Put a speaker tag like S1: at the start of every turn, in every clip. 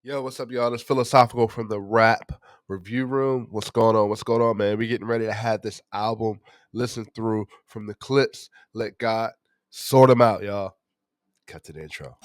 S1: Yo, what's up, y'all? It's Philosophical from the Rap Review Room. What's going on? What's going on, man? We getting ready to have this album listen through from the Clipse. Let God sort them out, y'all. Cut to the intro.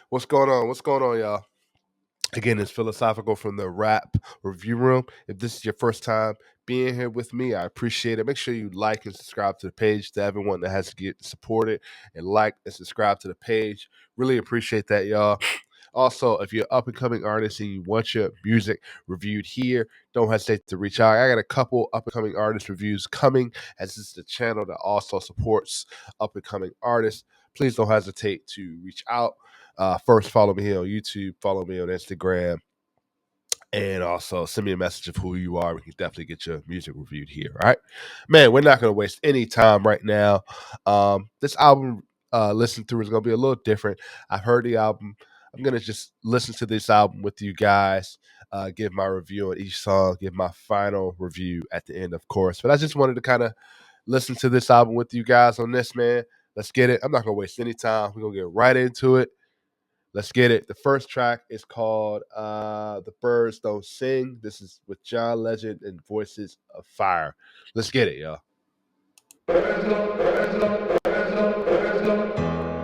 S1: What's going on? What's going on, y'all? Again, it's Philosophical from the Rap Review Room. If this is your first time being here with me, I appreciate it. Make sure you like and subscribe to the page. To everyone that has to get supported and like and subscribe to the page, really appreciate that, y'all. Also, if you're an up-and-coming artist and you want your music reviewed here, don't hesitate to reach out. I got a couple up-and-coming artist reviews coming, as this is the channel that also supports up-and-coming artists. Please don't hesitate to reach out. First, follow me here on YouTube, follow me on Instagram, and also send me a message of who you are. We can definitely get your music reviewed here, all right? Man, we're not going to waste any time right now. This album listen through is going to be a little different. I've heard the album. I'm going to just listen to this album with you guys, give my review on each song, give my final review at the end, of course. But I just wanted to kind of listen to this album with you guys on this, man. Let's get it. I'm not going to waste any time. We're going to get right into it. Let's get it. The first track is called The Birds Don't Sing. This is with John Legend and Voices of Fire. Let's get it, y'all.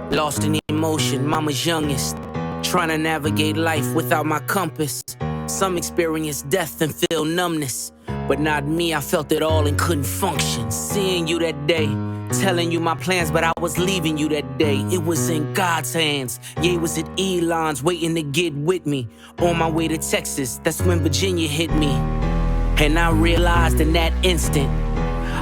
S2: Lost in emotion, mama's youngest. Trying to navigate life without my compass. Some experience death and feel numbness. But not me, I felt it all and couldn't function. Seeing you that day, telling you my plans, but I was leaving you that day. It was in God's hands. Yeah, it was at Elon's waiting to get with me. On my way to Texas, that's when Virginia hit me. And I realized in that instant,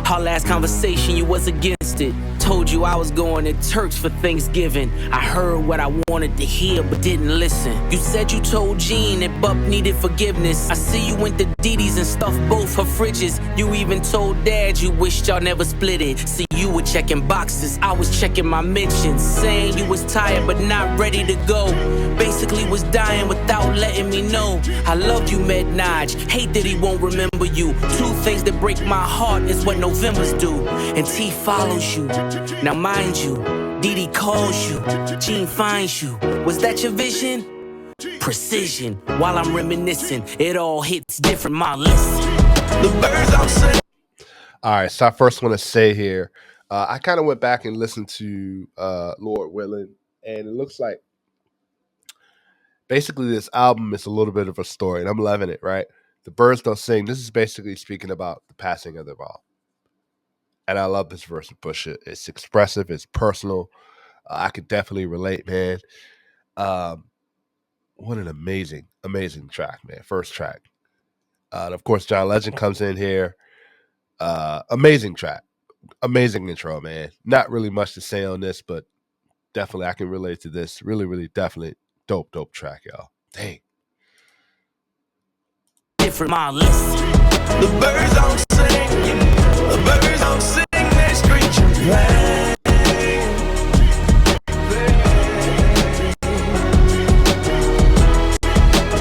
S2: our last conversation, you was against it. Told you I was going to church for Thanksgiving. I heard what I wanted to hear, but didn't listen. You said you told Jean that Buck needed forgiveness. I see you went to Didi's and stuffed both her fridges. You even told Dad you wished y'all never split it. See, you were checking boxes, I was checking my mentions. Saying you was tired but not ready to go. Basically was dying without letting me know. I loved you, Med-Naj, hate that he won't remember you. Two things that break my heart is what November's do. And T follows you. Now mind you, Didi calls you, Gene finds you. Was that your vision? Precision. While I'm reminiscing, it all hits different. Malice. The birds don't sing.
S1: All right, so I first want to say here, I kind of went back and listened to Lord Willing, and it looks like basically this album is a little bit of a story, and I'm loving it, right? The Birds Don't Sing. This is basically speaking about the passing of the ball. And I love this verse of Pusha. It's expressive. It's personal. I could definitely relate, man. What an amazing, amazing track, man. First track. And of course, John Legend comes in here. Amazing track. Amazing intro, man. Not really much to say on this, but definitely I can relate to this. Really, really, definitely dope, dope track, y'all. Dang.
S2: Different Malice.
S3: The birds don't sing. The birds don't sing. They screech and play.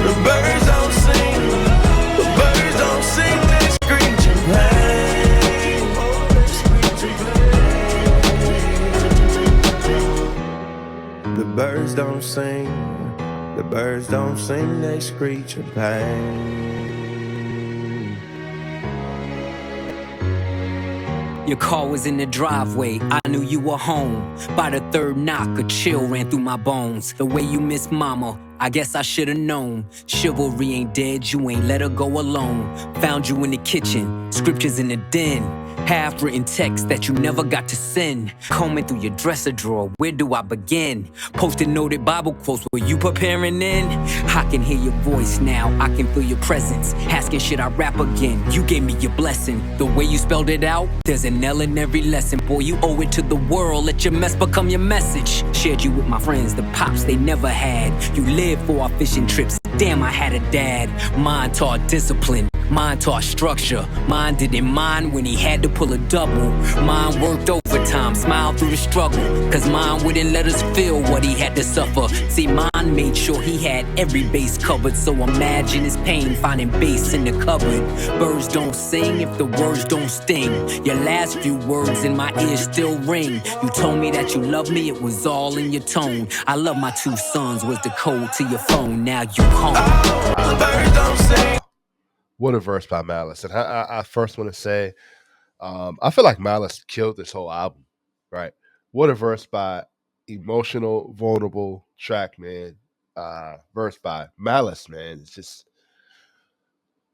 S3: The birds don't sing. The birds don't sing. They screech and play. Oh, they screech and play. The birds don't sing. The birds don't sing. They screech and play.
S2: Your car was in the driveway, I knew you were home. By the third knock, a chill ran through my bones. The way you miss mama, I guess I should've known. Chivalry ain't dead, you ain't let her go alone. Found you in the kitchen, scriptures in the den. Half-written text that you never got to send. Combing through your dresser drawer, where do I begin? Posted noted Bible quotes, were you preparing then? I can hear your voice now, I can feel your presence. Asking should I rap again, you gave me your blessing. The way you spelled it out, there's an L in every lesson. Boy, you owe it to the world, let your mess become your message. Shared you with my friends, the pops they never had. You lived for our fishing trips, damn I had a dad. Mine taught discipline, Mine taught structure. Mine didn't mind when he had to pull a double. Mine worked overtime, smiled through the struggle. Cause mine wouldn't let us feel what he had to suffer. See, mine made sure he had every base covered. So imagine his pain finding bass in the cupboard. Birds don't sing if the words don't sting. Your last few words in my ears still ring. You told me that you love me, it was all in your tone. I love my 2 sons was the code to your phone. Now you home.
S3: The birds don't sing.
S1: What a verse by Malice. And I first want to say, I feel like Malice killed this whole album, right? What a verse by emotional, vulnerable track, man. Verse by Malice, man. It's just,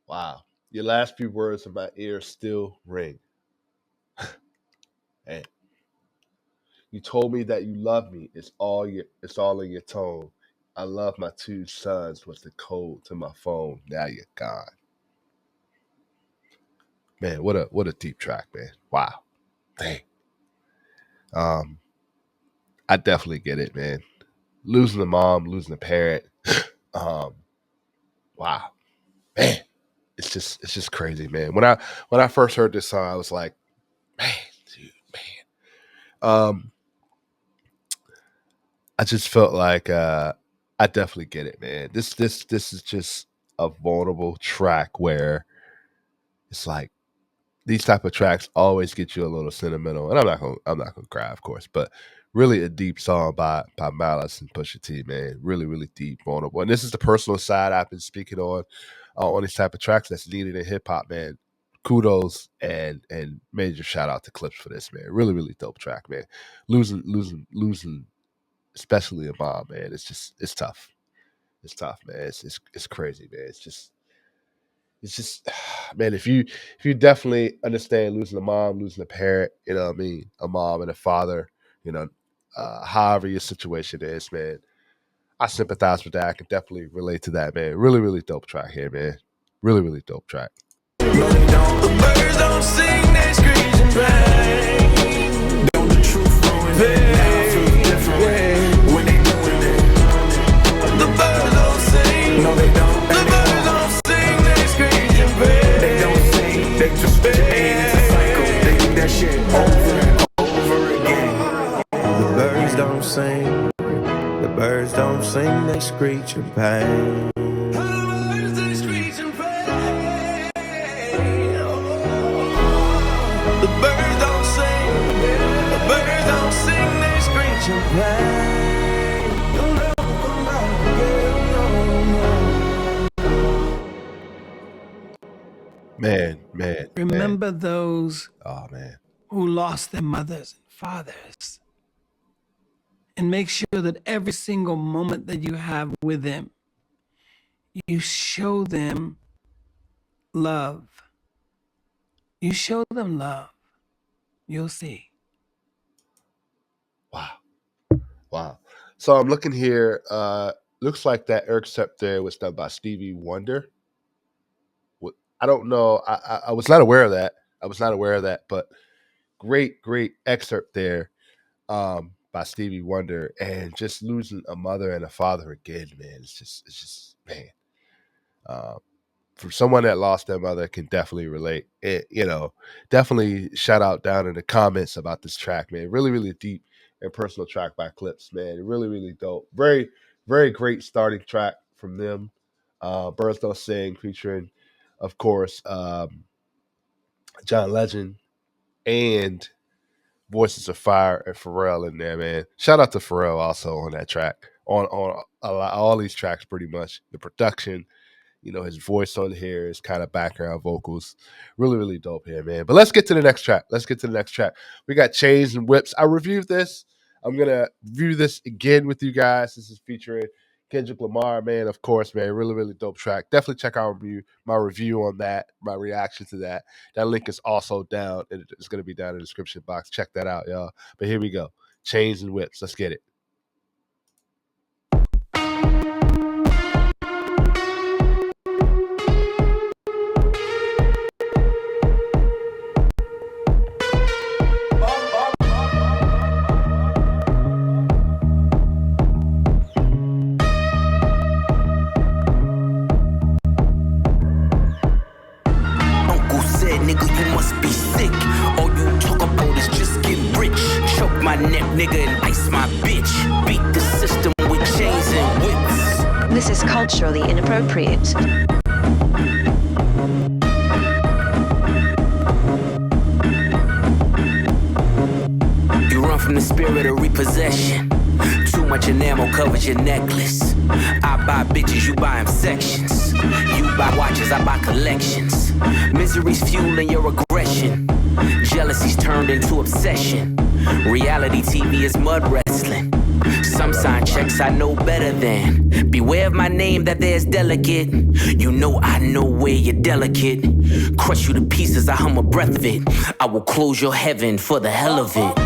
S1: wow. Your last few words in my ear still ring. And you told me that you love me. It's all in your tone. I love my 2 sons was the code to my phone. Now you're gone. Man, what a deep track, man. Wow. Dang. I definitely get it, man. Losing a mom, losing a parent. Wow. Man. It's just crazy, man. When I first heard this song, I was like, man, dude, man. I just felt like I definitely get it, man. This is just a vulnerable track where it's like these type of tracks always get you a little sentimental, and I'm not gonna cry, of course, but really a deep song by Malice and Pusha T, man. Really, really deep, vulnerable, and this is the personal side I've been speaking on these type of tracks that's needed in hip hop, man. Kudos and major shout out to Clipse for this, man. Really, really dope track, man. Losing, especially a mom, man. It's tough. It's tough, man. It's crazy, man. It's just, man, if you definitely understand losing a mom, losing a parent, you know what I mean, a mom and a father, you know, however your situation is, man, I sympathize with that. I can definitely relate to that, man. Really, really dope track here, man. Really, really dope track.
S3: No, they don't. The birds don't sing, they screech and bang. Don't the truth ruin it? Now it feels different when they doing it. The birds don't sing. No, they don't. The birds don't sing, they screech and bang. They don't sing, they just bang. It's a cycle. They do that shit over and over again. The birds don't sing. The birds don't sing, they screech and bang. The birds don't sing. The birds don't sing, they screech and play. Don't ever come back again.
S1: Man.
S4: Remember those
S1: Oh, man.
S4: who lost their mothers and fathers. And make sure that every single moment that you have with them, you show them love. You show them love. You'll see.
S1: Wow. So I'm looking here. Looks like that excerpt there was done by Stevie Wonder. I don't know. I was not aware of that. But great excerpt there by Stevie Wonder, and just losing a mother and a father again, man. It's just man. For someone that lost their mother, can definitely relate. Definitely shout out down in the comments about this track, man. Really, really deep and personal track by Clipse, man. Really, really dope. Very, very great starting track from them. Birds Don't Sing, featuring, of course, John Legend and Voices of Fire and Pharrell in there, man. Shout out to Pharrell also on that track. On all these tracks, pretty much. The production, his voice on here, his kind of background vocals. Really, really dope here, man. But let's get to the next track. We got Chains and Whips. I reviewed this. I'm going to review this again with you guys. This is featuring Kendrick Lamar, man, of course, man. Really, really dope track. Definitely check out my review on that, my reaction to that. That link is also down. It's going to be down in the description box. Check that out, y'all. But here we go. Chains and Whips. Let's get it.
S5: This is culturally inappropriate.
S2: You run from the spirit of repossession. Too much enamel covers your necklace. I buy bitches, you buy them sections. You buy watches, I buy collections. Misery's fueling your aggression. Jealousy's turned into obsession. Reality TV is mud wrestling. Some sign checks I know better than. Beware of my name that there's delicate. You know I know where you're delicate. Crush you to pieces, I hum a breath of it. I will close your heaven for the hell of it.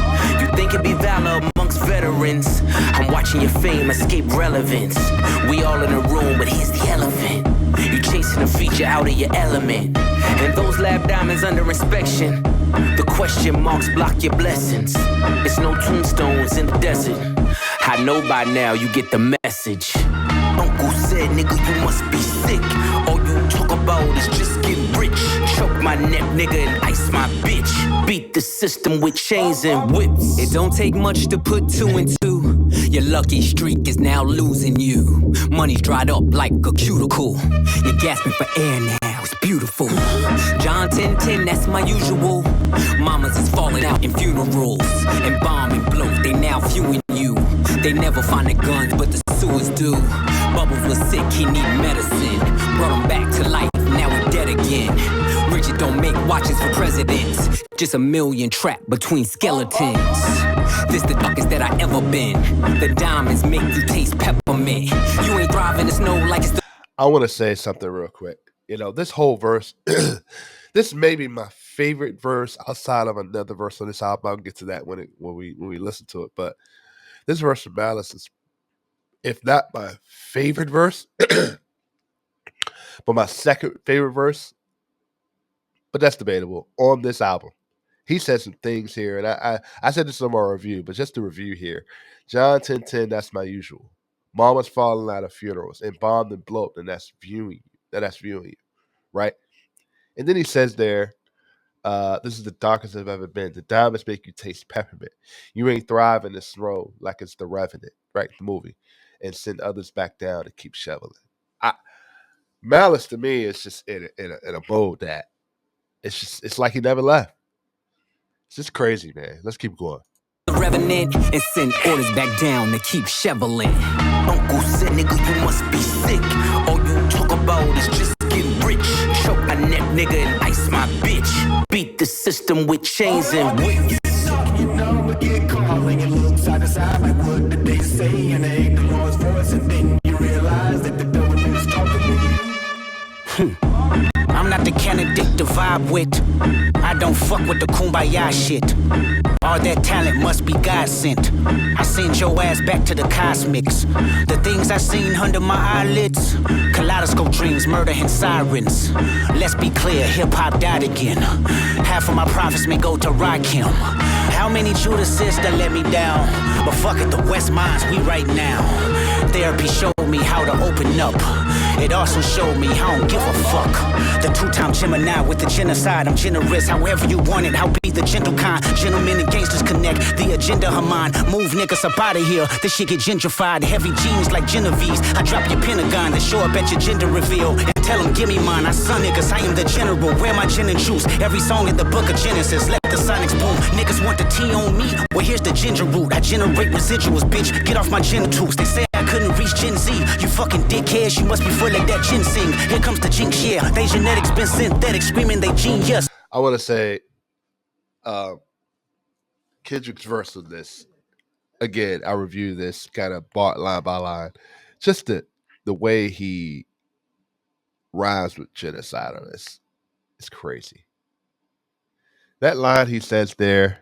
S2: You think it'd be valor amongst veterans. I'm watching your fame escape relevance. We all in a room, but here's the elephant. You chasing a feature out of your element. And those lab diamonds under inspection. The question marks block your blessings. It's no tombstones in the desert. I know by now you get the message. Uncle said, nigga, you must be sick. All you talk about is just getting rich. Choke my neck, nigga, and ice my bitch. Beat the system with chains and whips. It don't take much to put two and two. Your lucky streak is now losing you. Money's dried up like a cuticle. You're gasping for air now, it's beautiful. John 10:10, that's my usual. Mamas is falling out in funerals. And bomb and blow, they now viewing you. They never find the guns, but the sewers do. Bubbles was sick, he need medicine. Brought him back to life, now we're dead again. Richard don't make watches for presidents. Just a million trapped between skeletons. This the darkest that I ever been. The diamonds make you taste peppermint. You ain't thriving the snow like it's the...
S1: I want to say something real quick. You know, this whole verse, this may be my favorite verse outside of another verse on this album. I'll get to that when we listen to it. But this verse from Malice is, if not my favorite verse, but my second favorite verse. But that's debatable on this album. He said some things here, and I said this in my review, but just to review here. John 10:10, that's my usual. Mama's falling out of funerals and bombed and blowed, and that's viewing you, right? And then he says there, this is the darkest I've ever been. The diamonds make you taste peppermint. You ain't thriving this road like it's the Revenant, right? The movie, and send others back down to keep shoveling. Malice to me is just in a mode that it's like he never left. It's just crazy, man. Let's keep going.
S2: Revenant and send orders back down to keep shoveling. Uncle said, nigga, you must be sick. All you talk about is just getting rich. Choke my neck, nigga, and ice my bitch. Beat the system with chains and whips.
S3: You know we get calling and look side to side like what did they say, and they ain't the Lord's voice, and then you realize that the devil is talking to you.
S2: I'm not the kind of dick to vibe with. I don't fuck with the kumbaya shit. All that talent must be God sent. I send your ass back to the cosmics. The things I seen under my eyelids. Kaleidoscope dreams, murder and sirens. Let's be clear, hip-hop died again. Half of my profits may go to Rakim. How many Judases that let me down? But fuck it, the West Minds, we right now. Therapy showed me how to open up. It also showed me I don't give a fuck. The two-time Gemini with the genocide. I'm generous, however you want it. I'll be the gentle kind. Gentlemen and gangsters connect. The agenda of mine. Move niggas up out of here. This shit get gentrified. Heavy jeans like Genevieve's. I drop your Pentagon to show up at your gender reveal. And tell them, give me mine. I son niggas, I am the general. Wear my gin and juice. Every song in the book of Genesis. Let the sonics boom. Niggas want the tea on me. Well, here's the ginger root. I generate residuals, bitch. Get off my genitals. They say I couldn't reach Gen Z. You fucking dickheads. You must be full like that ginseng. Here comes the jinx, yeah. They genetics been synthetic. Screaming they genius.
S1: I want to say, Kendrick's verse on this. Again, I review this kind of line by line. Just the way he rhymes with genocide on this is crazy. That line he says there,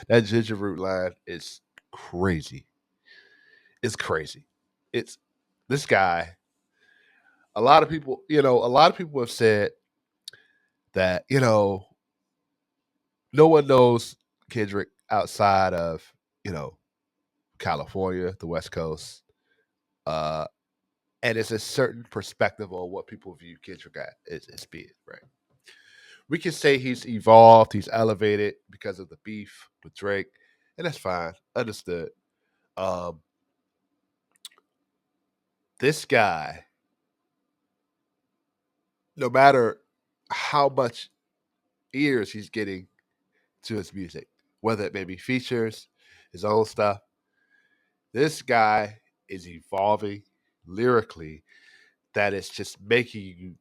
S1: that ginger root line is crazy. It's crazy. It's this guy. A lot of people have said that, no one knows Kendrick outside of, California, the West Coast. And it's a certain perspective on what people view Kendrick as being, right? We can say he's evolved, he's elevated because of the beef with Drake, and that's fine. Understood. this guy, no matter how much ears he's getting to his music, whether it may be features, his own stuff, this guy is evolving lyrically that it's just making you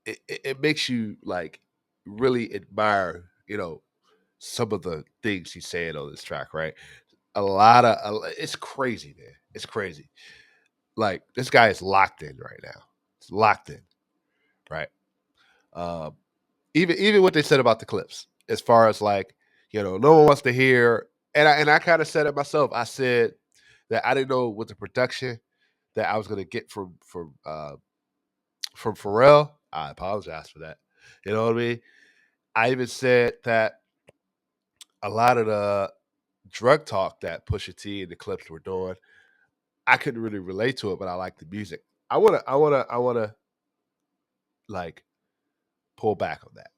S1: it makes you like really admire, some of the things he's saying on this track, right? It's crazy, man. It's crazy. Like this guy is locked in right now. It's locked in, right? Um, even what they said about the clips, as far as like, no one wants to hear, and I kind of said it myself. I said that I didn't know what the production that I was gonna get from Pharrell. I apologize for that. You know what I mean? I even said that a lot of the drug talk that Pusha T and the Clips were doing, I couldn't really relate to it, but I like the music. I wanna like pull back on that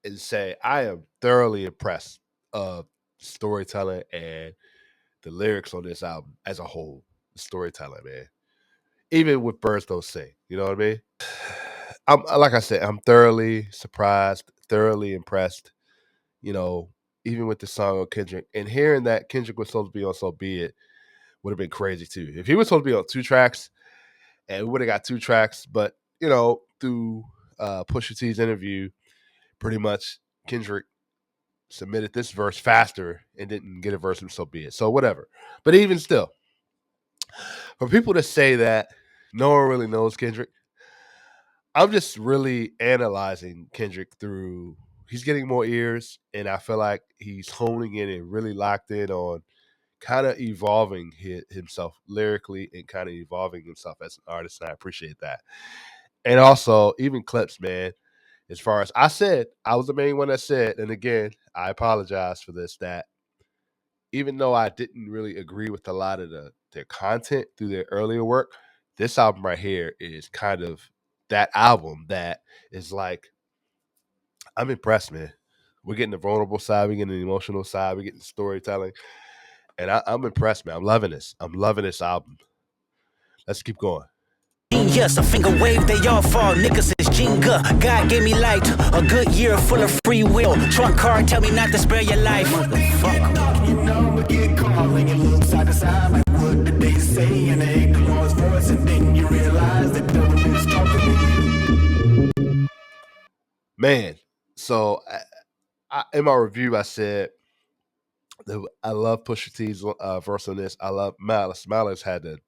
S1: and say I am thoroughly impressed of storytelling and the lyrics on this album as a whole. The storytelling, man. Even with Birds Don't Sing, you know what I mean? I'm like I said, I'm thoroughly surprised, thoroughly impressed. You know, even with the song of Kendrick and hearing that Kendrick was supposed to be on "So Be It" would have been crazy too. If he was supposed to be on 2 tracks, and we would have got 2 tracks, but through Pusha T's interview, pretty much Kendrick submitted this verse faster and didn't get a verse from "So Be It." So whatever. But even still, for people to say that no one really knows Kendrick, I'm just really analyzing Kendrick through. He's getting more ears, and I feel like he's honing in and really locked in on kind of evolving himself lyrically and kind of evolving himself as an artist. And I appreciate that. And also, even Clips, man. As far as I said, I was the main one that said, and again, I apologize for this, that even though I didn't really agree with a lot of their content through their earlier work, this album right here is kind of that album that is like, I'm impressed, man. We're getting the vulnerable side, we're getting the emotional side, we're getting storytelling. And I'm impressed, man. I'm loving this. I'm loving this album. Let's keep going.
S2: Yes, a finger wave, they all fall. Niggas is Jenga. God gave me light. A good year full of free will. Trunk card, tell me not to spare your life. Motherfucker.
S3: You know, get caught when you look side to side, like what did they say? And they ignore his voice, and then you realize that no one is talking to you.
S1: Man, so in my review, I said that I love Pusha T's verse on this. I love Malice. Malice had the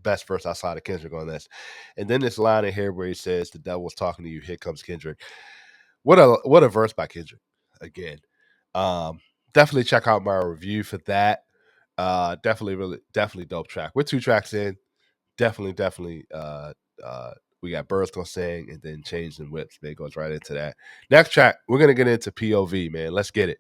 S1: best verse outside of Kendrick on this. And then this line in here where he says, "The devil's talking to you. Here comes Kendrick." What a verse by Kendrick. Again, um, definitely check out my review for that. Definitely dope track. We're 2 tracks in. Definitely. We got Birds Gonna Sing and then Chains and Whips. Man, goes right into that. Next track, we're gonna get into P.O.V. Man, let's get it.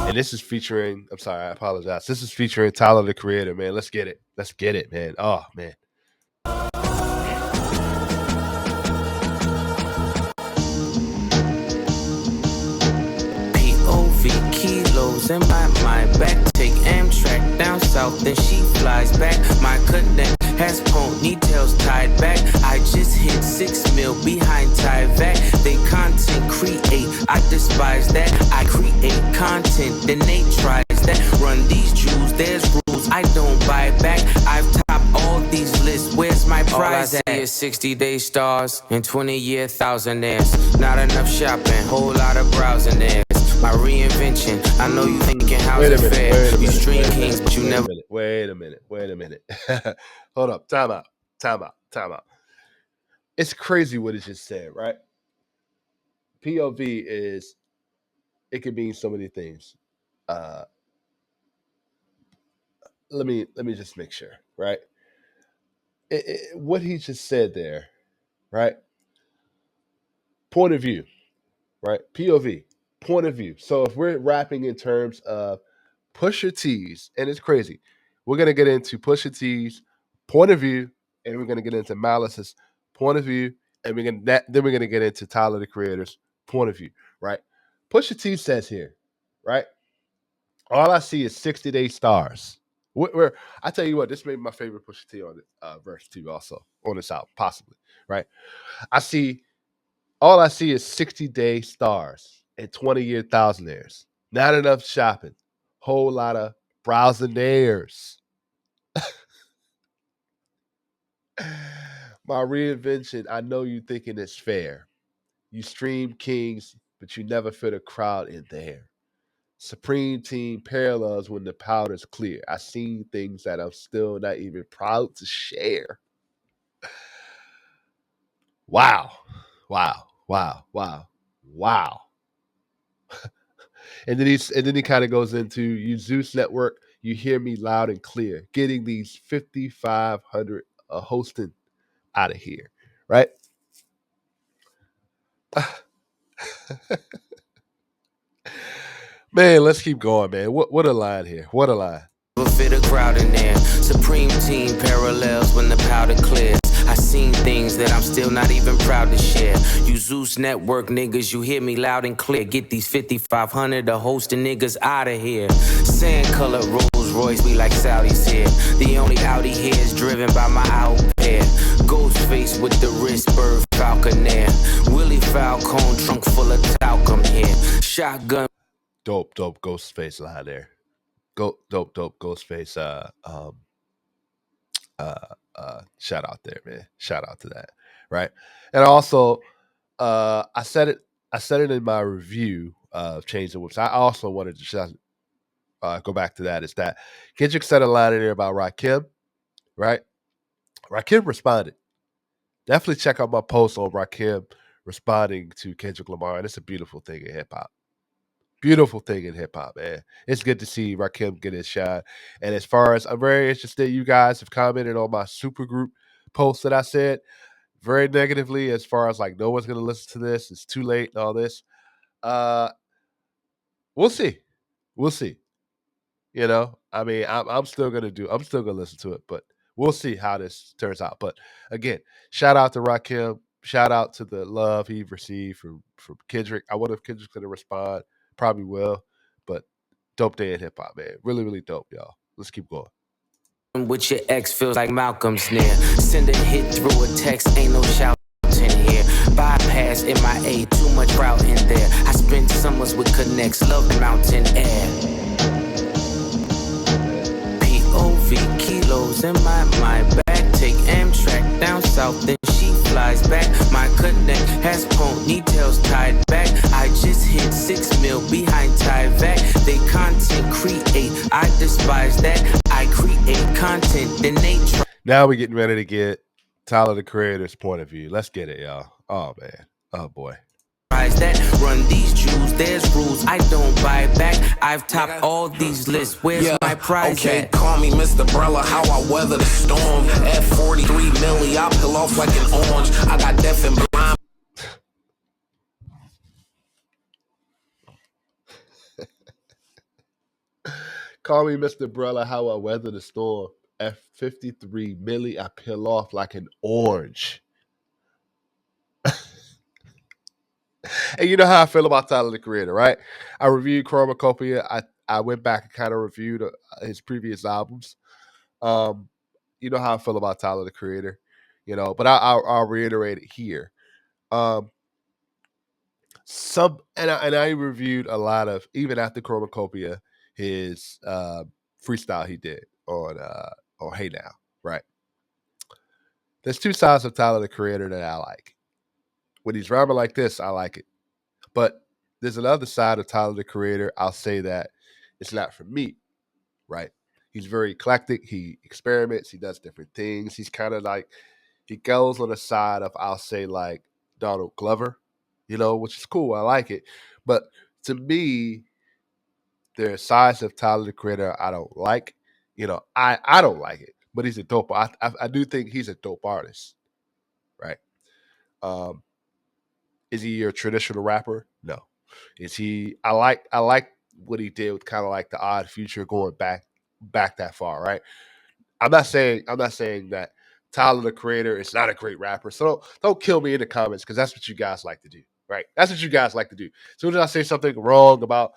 S1: And this is featuring. I'm sorry, I apologize. This is featuring Tyler the Creator. Man, let's get it. Let's get it, man. Oh man.
S2: P.O.V. kilos in my mind. Back take Amtrak down south, then she flies back. My connect has ponytails tied back. I just hit 6 mil behind Tyvek. They content create, I despise that. I create content, then they tries that. Run these jewels, there's rules I don't buy back. I've topped all these lists, where's my prize at? All I see is 60-day stars and 20-year thousandaires. Not enough shopping, whole lot of browsing there. My reinvention, I know you thinking how's it fair. You stream kings, but you never.
S1: Wait a minute. Hold up. Time out. It's crazy what it just said, right? POV is, it could mean so many things. Uh let me just make sure, right? What he just said there, right? Point of view, right? POV, point of view. So if we're rapping in terms of Pusha T's, and it's crazy, we're gonna get into Pusha T's point of view, and we're gonna get into Malice's point of view, and then we're gonna get into Tyler the Creator's point of view, right? Pusha T says here, right? All I see is 60-day stars. Where I tell you what, this may be my favorite Pusha T on the verse too, also on this album, possibly. Right? All I see is 60-day stars and 20-year thousandaires. Not enough shopping. Whole lot of browsinaires. My reinvention, I know you thinking it's fair. You stream kings, but you never fit a crowd in there. Supreme team parallels when the powder's clear. I seen things that I'm still not even proud to share. Wow. Wow. Wow. Wow. Wow. And then he kind of goes into you Zeus Network, you hear me loud and clear. Getting these 5,500 hosting out of here. Right? Man, let's keep going, man. What a line here. What a line.
S2: Fit a crowd in there. Supreme team parallels when the powder clears. I seen things that I'm still not even proud to share. You Zeus Network niggas, you hear me loud and clear. Get these 5,500 of hosting niggas out of here. Sand colored Rolls Royce, we like Saudis here. The only Audi here is driven by my out pair. Ghostface with the wrist, bird falconer. Willie Falcone, trunk full of talcum here. Shotgun.
S1: Dope Ghostface line there. Dope Ghostface shout out there, man. Shout out to that. Right. And also I said it in my review of Change the Whips. I also wanted to go back to that. Is that Kendrick said a line in there about Rakim, right? Rakim responded. Definitely check out my post on Rakim responding to Kendrick Lamar. And it's a beautiful thing in hip hop. Beautiful thing in hip hop, man. It's good to see Rakim get his shot. And as far as I'm very interested, you guys have commented on my super group post that I said very negatively as far as like no one's gonna listen to this. It's too late and all this. Uh we'll see. We'll see. You know, I mean, I'm still gonna listen to it, but we'll see how this turns out. But again, shout out to Rakim. Shout out to the love he received from Kendrick. I wonder if Kendrick's gonna respond. Probably will. But dope day in hip hop, man. Really, really dope, y'all. Let's keep going.
S2: With your ex feels like Malcolm's near. Send a hit through a text, ain't no shouting here. Bypass MIA, too much route in there. I spent summers with connects, love the mountain air. P.O.V. kilos in my back. Take Amtrak down south, then she flies back. My connect has ponytails tied back. I just hit 6 mil behind Tyvek. They content create, I despise that. I create content, then they try.
S1: Now we're getting ready to get Tyler the Creator's point of view. Let's get it, y'all. Oh man. Oh boy.
S2: That run these Jews, there's rules I don't buy back. I've topped all these lists. Where's my prize at?
S3: Call me Mr. Brella, how I weather the storm. At 43 milli, I peel off like an orange. I got deaf and blind.
S1: Call me Mr. Brella, how I weather the storm. At 53 milli, I peel off like an orange. And you know how I feel about Tyler the Creator, right? I reviewed Chromacopia. I went back and kind of reviewed his previous albums. You know how I feel about Tyler the Creator, you know, but I'll reiterate it here. And I reviewed a lot of, even after Chromacopia, his freestyle he did on Hey Now, right? There's two sides of Tyler the Creator that I like. When he's rapping like this, I like it. But there's another side of Tyler the Creator. I'll say that it's not for me, right? He's very eclectic. He experiments. He does different things. He's kind of like, he goes on the side of, I'll say, like Donald Glover, you know, which is cool. I like it. But to me, there are sides of Tyler the Creator I don't like. You know, I don't like it, but he's a dope. I do think he's a dope artist, right? Is he your traditional rapper? No. Is he? I like what he did with kind of like the Odd Future going back that far, right? I'm not saying that Tyler the Creator is not a great rapper. So don't kill me in the comments because that's what you guys like to do, right? That's what you guys like to do. As soon as I say something wrong about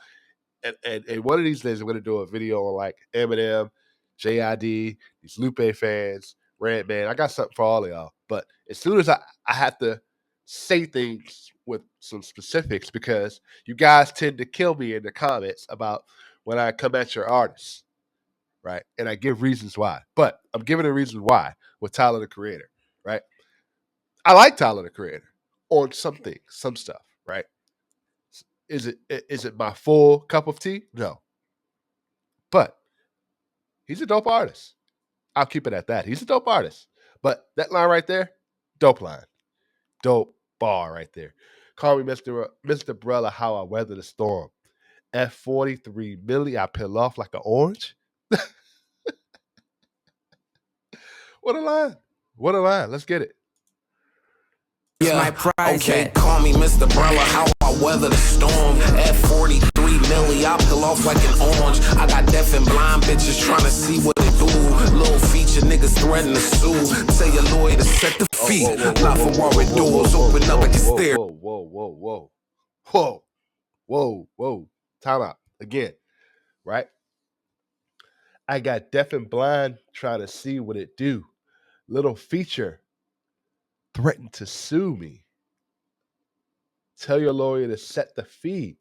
S1: and one of these days I'm gonna do a video on like Eminem, J.I.D., these Lupe fans, Redman. I got something for all of y'all. But as soon as I have to say things with some specifics because you guys tend to kill me in the comments about when I come at your artists, right? And I give reasons why. But I'm giving a reason why with Tyler the Creator, right? I like Tyler the Creator on some things, some stuff, right? Is it my full cup of tea? No. But he's a dope artist. I'll keep it at that. He's a dope artist. But that line right there, dope line. Dope bar right there. Call me Mr. Brella, how I weather the storm. F43 milli, I peel off like an orange. What a line. What a line. Let's get it.
S2: My prize
S3: Okay,
S2: at.
S3: call me Mr. Brella, how I weather the storm. F43 milli, I peel off like an orange. I got deaf and blind bitches trying to see what it do. Little feature niggas threaten to sue. Tell your lawyer to set the feet. Not for warrant doors, open up like a stair.
S1: Whoa. Time out. Again, right? I got deaf and blind trying to see what it do. Little feature threatened to sue me. Tell your lawyer to set the fee.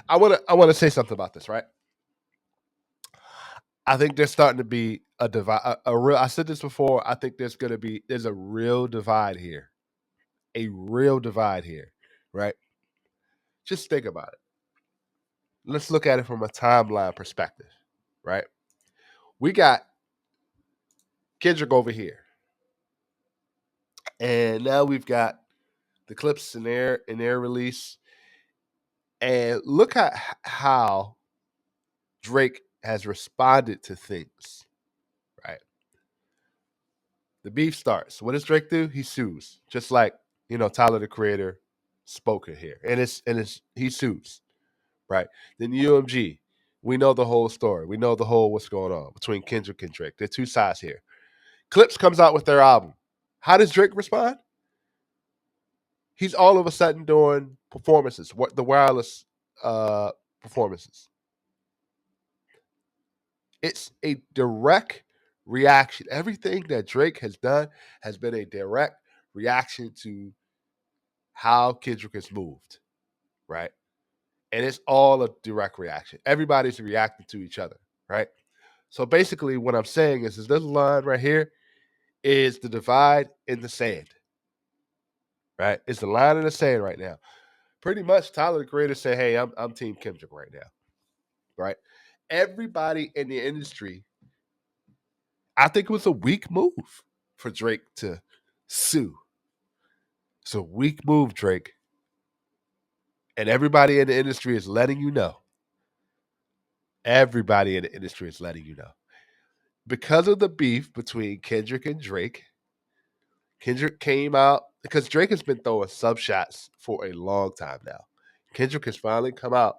S1: I wanna say something about this, right? I think there's starting to be a divide. A real. I said this before. I think there's a real divide here. A real divide here, right? Just think about it. Let's look at it from a timeline perspective, right? We got Kendrick over here, and now we've got the Clipse in their release, and look at how Drake has responded to things, right? The beef starts. What does Drake do? He sues, just like Tyler the Creator spoke here, and it's he sues, right? Then UMG, we know the whole story. We know the whole what's going on between Kendrick and Drake. There are two sides here. Clipse comes out with their album. How does Drake respond? He's all of a sudden doing performances, what the wireless performances. It's a direct reaction. Everything that Drake has done has been a direct reaction to how Kendrick has moved, right? And it's all a direct reaction. Everybody's reacting to each other, right? So basically, what I'm saying is this line right here is the divide in the sand, right? It's the line in the sand right now. Pretty much, Tyler the Creator said, "Hey, I'm Team Kendrick right now," right? Everybody in the industry, I think it was a weak move for Drake to sue. It's a weak move, Drake, and everybody in the industry is letting you know. Everybody in the industry is letting you know. Because of the beef between Kendrick and Drake, Kendrick came out because Drake has been throwing sub shots for a long time now. Kendrick has finally come out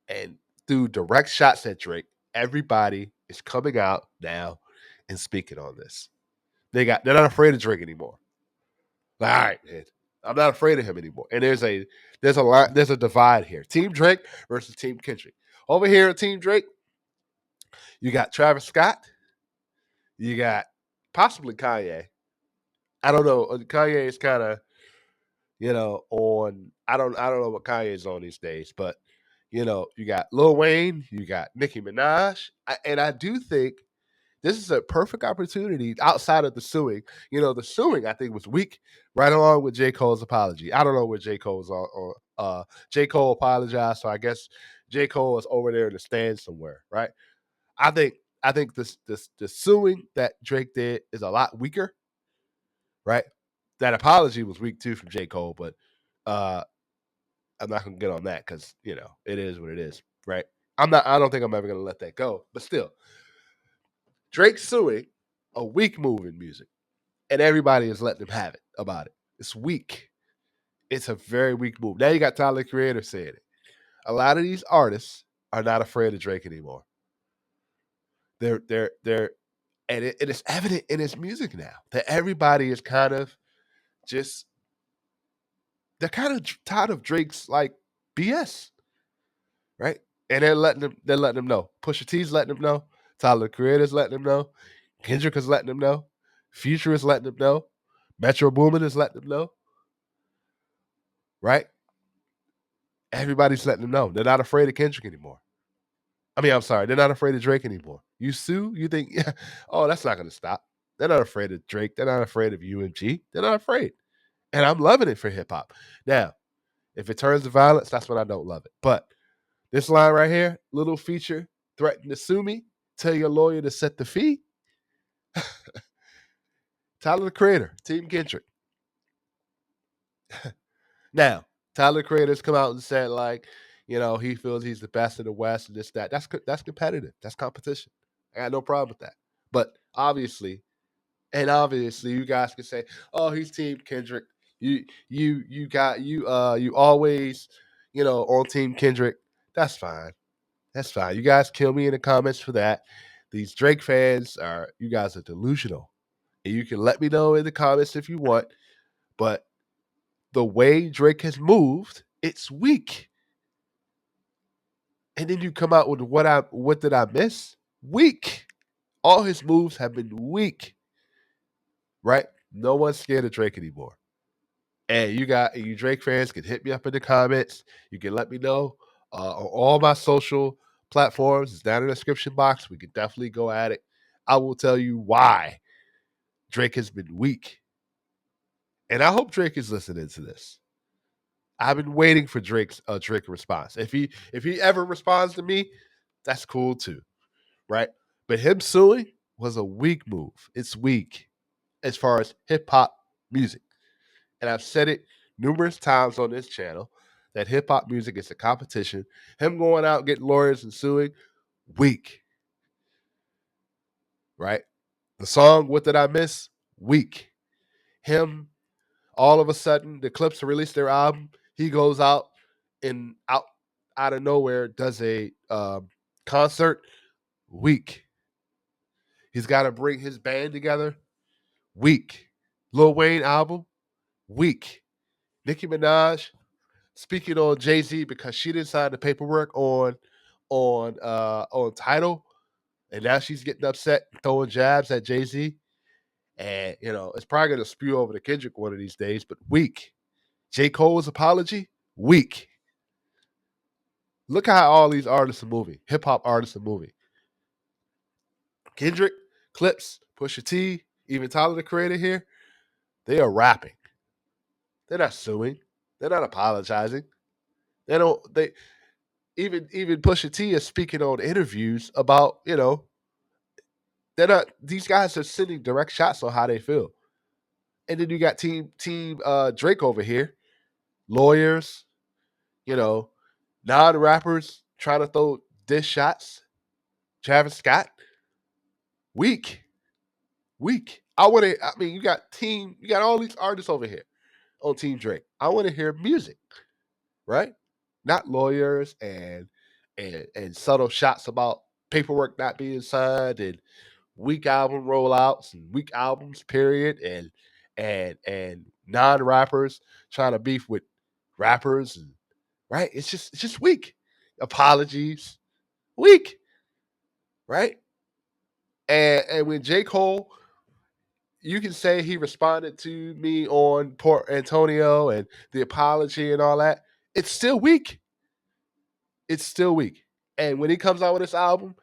S1: and threw direct shots at Drake. Everybody is coming out now and speaking on this. They're not afraid of Drake anymore. Like, all right, man, I'm not afraid of him anymore. And there's a divide here. Team Drake versus Team Kendrick. Over here at Team Drake, you got Travis Scott. You got possibly Kanye. I don't know. Kanye is kind of, on. I don't know what Kanye is on these days, but you got Lil Wayne, you got Nicki Minaj, and I do think this is a perfect opportunity outside of the suing. The suing I think was weak, right along with J. Cole's apology. I don't know where J. Cole's on. J. Cole apologized, so I guess J. Cole is over there in the stands somewhere, right? I think the suing that Drake did is a lot weaker, right? That apology was weak too from J. Cole, but I'm not gonna get on that because it is what it is, right? I don't think I'm ever gonna let that go. But still, Drake suing a weak move in music, and everybody is letting him have it about it. It's weak. It's a very weak move. Now you got Tyler the Creator saying it. A lot of these artists are not afraid of Drake anymore. They're and it is evident in his music now that everybody is kind of just they're kind of tired of Drake's like BS, right? And they're letting them know. Pusha T's letting them know. Tyler the Creator's letting them know. Kendrick is letting them know. Future is letting them know. Metro Boomin is letting them know. Right? Everybody's letting them know. They're not afraid of Kendrick anymore. I mean, I'm sorry, they're not afraid of Drake anymore. You sue, you think, yeah, oh, that's not gonna stop. They're not afraid of Drake. They're not afraid of UMG. They're not afraid. And I'm loving it for hip hop. Now, if it turns to violence, that's when I don't love it. But this line right here, little feature, threaten to sue me, tell your lawyer to set the fee. Tyler the Creator, Team Kendrick. Now, Tyler the Creator's come out and said like, he feels he's the best in the West and this that. That's competitive. That's competition. I got no problem with that. But obviously, you guys can say, "Oh, he's Team Kendrick." You always, on Team Kendrick. That's fine. That's fine. You guys kill me in the comments for that. These Drake fans you guys are delusional. And you can let me know in the comments if you want, but the way Drake has moved, it's weak. And then you come out with what did I miss? Weak. All his moves have been weak. Right? No one's scared of Drake anymore. And you Drake fans can hit me up in the comments. You can let me know on all my social platforms. It's down in the description box. We can definitely go at it. I will tell you why Drake has been weak. And I hope Drake is listening to this. I've been waiting for Drake's Drake response. If he ever responds to me, that's cool too, right? But him suing was a weak move. It's weak as far as hip hop music. And I've said it numerous times on this channel that hip hop music is a competition. Him going out getting lawyers and suing, weak. Right? The song "What Did I Miss?" Weak. Him all of a sudden the Clipse released their album. He goes out and out of nowhere does a concert. Weak. He's got to bring his band together. Weak. Lil Wayne album. Weak. Nicki Minaj speaking on Jay-Z because she didn't sign the paperwork on title, and now she's getting upset, throwing jabs at Jay-Z. And it's probably gonna spew over to Kendrick one of these days, but weak. J. Cole's apology, weak. Look how all these artists are moving. Hip hop artists are moving. Kendrick, Clipse, Pusha T, even Tyler the Creator here, they are rapping. They're not suing. They're not apologizing. They even Pusha T is speaking on interviews about, they're not these guys are sending direct shots on how they feel. And then you got team Drake over here, lawyers, you know, non-rappers trying to throw diss shots. Travis Scott, weak. Weak. I mean, you got all these artists over here on Team Drake. I want to hear music, right? Not lawyers and subtle shots about paperwork not being signed and weak album rollouts and weak albums, period, and non rappers trying to beef with rappers and right. It's just weak. Apologies, weak, right? And when J Cole, you can say he responded to me on Port Antonio and the apology and all that. It's still weak. It's still weak. And when he comes out with this album,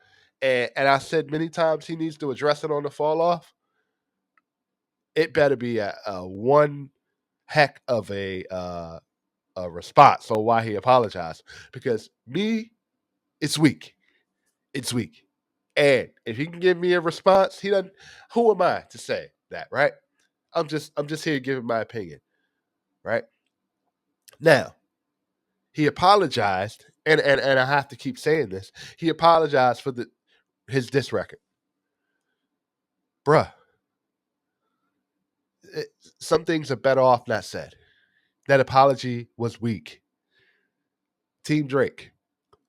S1: and I said many times he needs to address it on the fall off, it better be a one heck of a response on why he apologized. Because it's weak. It's weak. And if he can give me a response, he doesn't. Who am I to say that, right? I'm just here giving my opinion, right? Now, he apologized, and I have to keep saying this. He apologized for his diss record. Bruh, some things are better off not said. That apology was weak. Team Drake.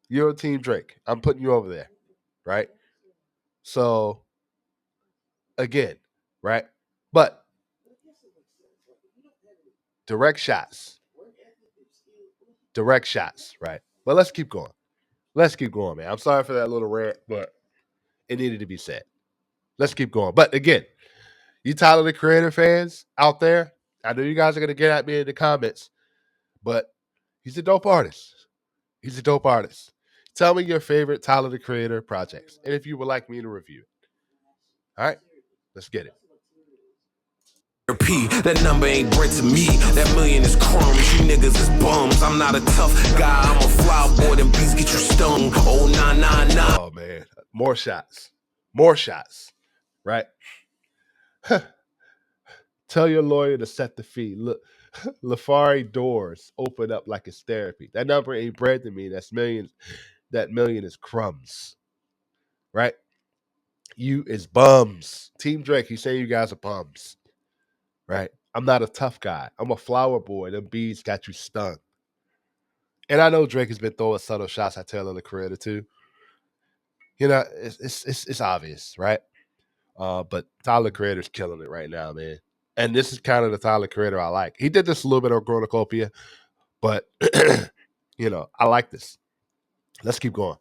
S1: You're Team Drake. I'm putting you over there, right? So, again, right? But direct shots. direct shots, right? But let's keep going. Let's keep going, man. I'm sorry for that little rant, but it needed to be said. Let's keep going. But again, you Tyler the Creator fans out there, I know you guys are going to get at me in the comments, but he's a dope artist. He's a dope artist. Tell me your favorite Tyler the Creator projects, and if you would like me to review it. All right, let's get it.
S3: P, that number ain't bread to me. That million is crumbs. You niggas is bums. I'm not a tough guy. I'm a fly boy. Them beats get you stung. Oh, nah, nah, nah.
S1: Oh, man. More shots. More shots. Right? Tell your lawyer to set the fee. Look, Lafari doors open up like it's therapy. That number ain't bread to me. That's millions. That million is crumbs. Right? You is bums. Team Drake, he's saying you guys are bums. Right? I'm not a tough guy. I'm a flower boy. Them bees got you stung. And I know Drake has been throwing subtle shots at Tyler the Creator too. You know, it's obvious, right? But Tyler the Creator's killing it right now, man. And this is kind of the Tyler Creator I like. He did this a little bit on Cornucopia, but you know, I like this. Let's keep going.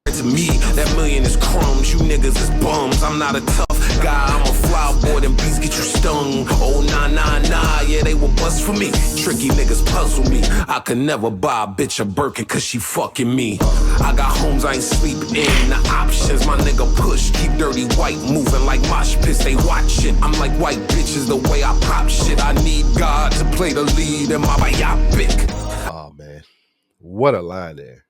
S3: To me, that million is crumbs. You niggas is bums. I'm not a tough guy. I'm a fly boy. Them beats get you stung. Oh, nah, nah, nah. Yeah, they will bust for me. Tricky niggas puzzle me. I could never buy a bitch a Birkin cause she fucking me. I got homes I ain't sleeping in. The options, my nigga push. Keep dirty white moving like mosh pits. They watching. I'm like white bitches the way I pop shit. I need God to play the lead in my biopic.
S1: Oh, man. What a line there.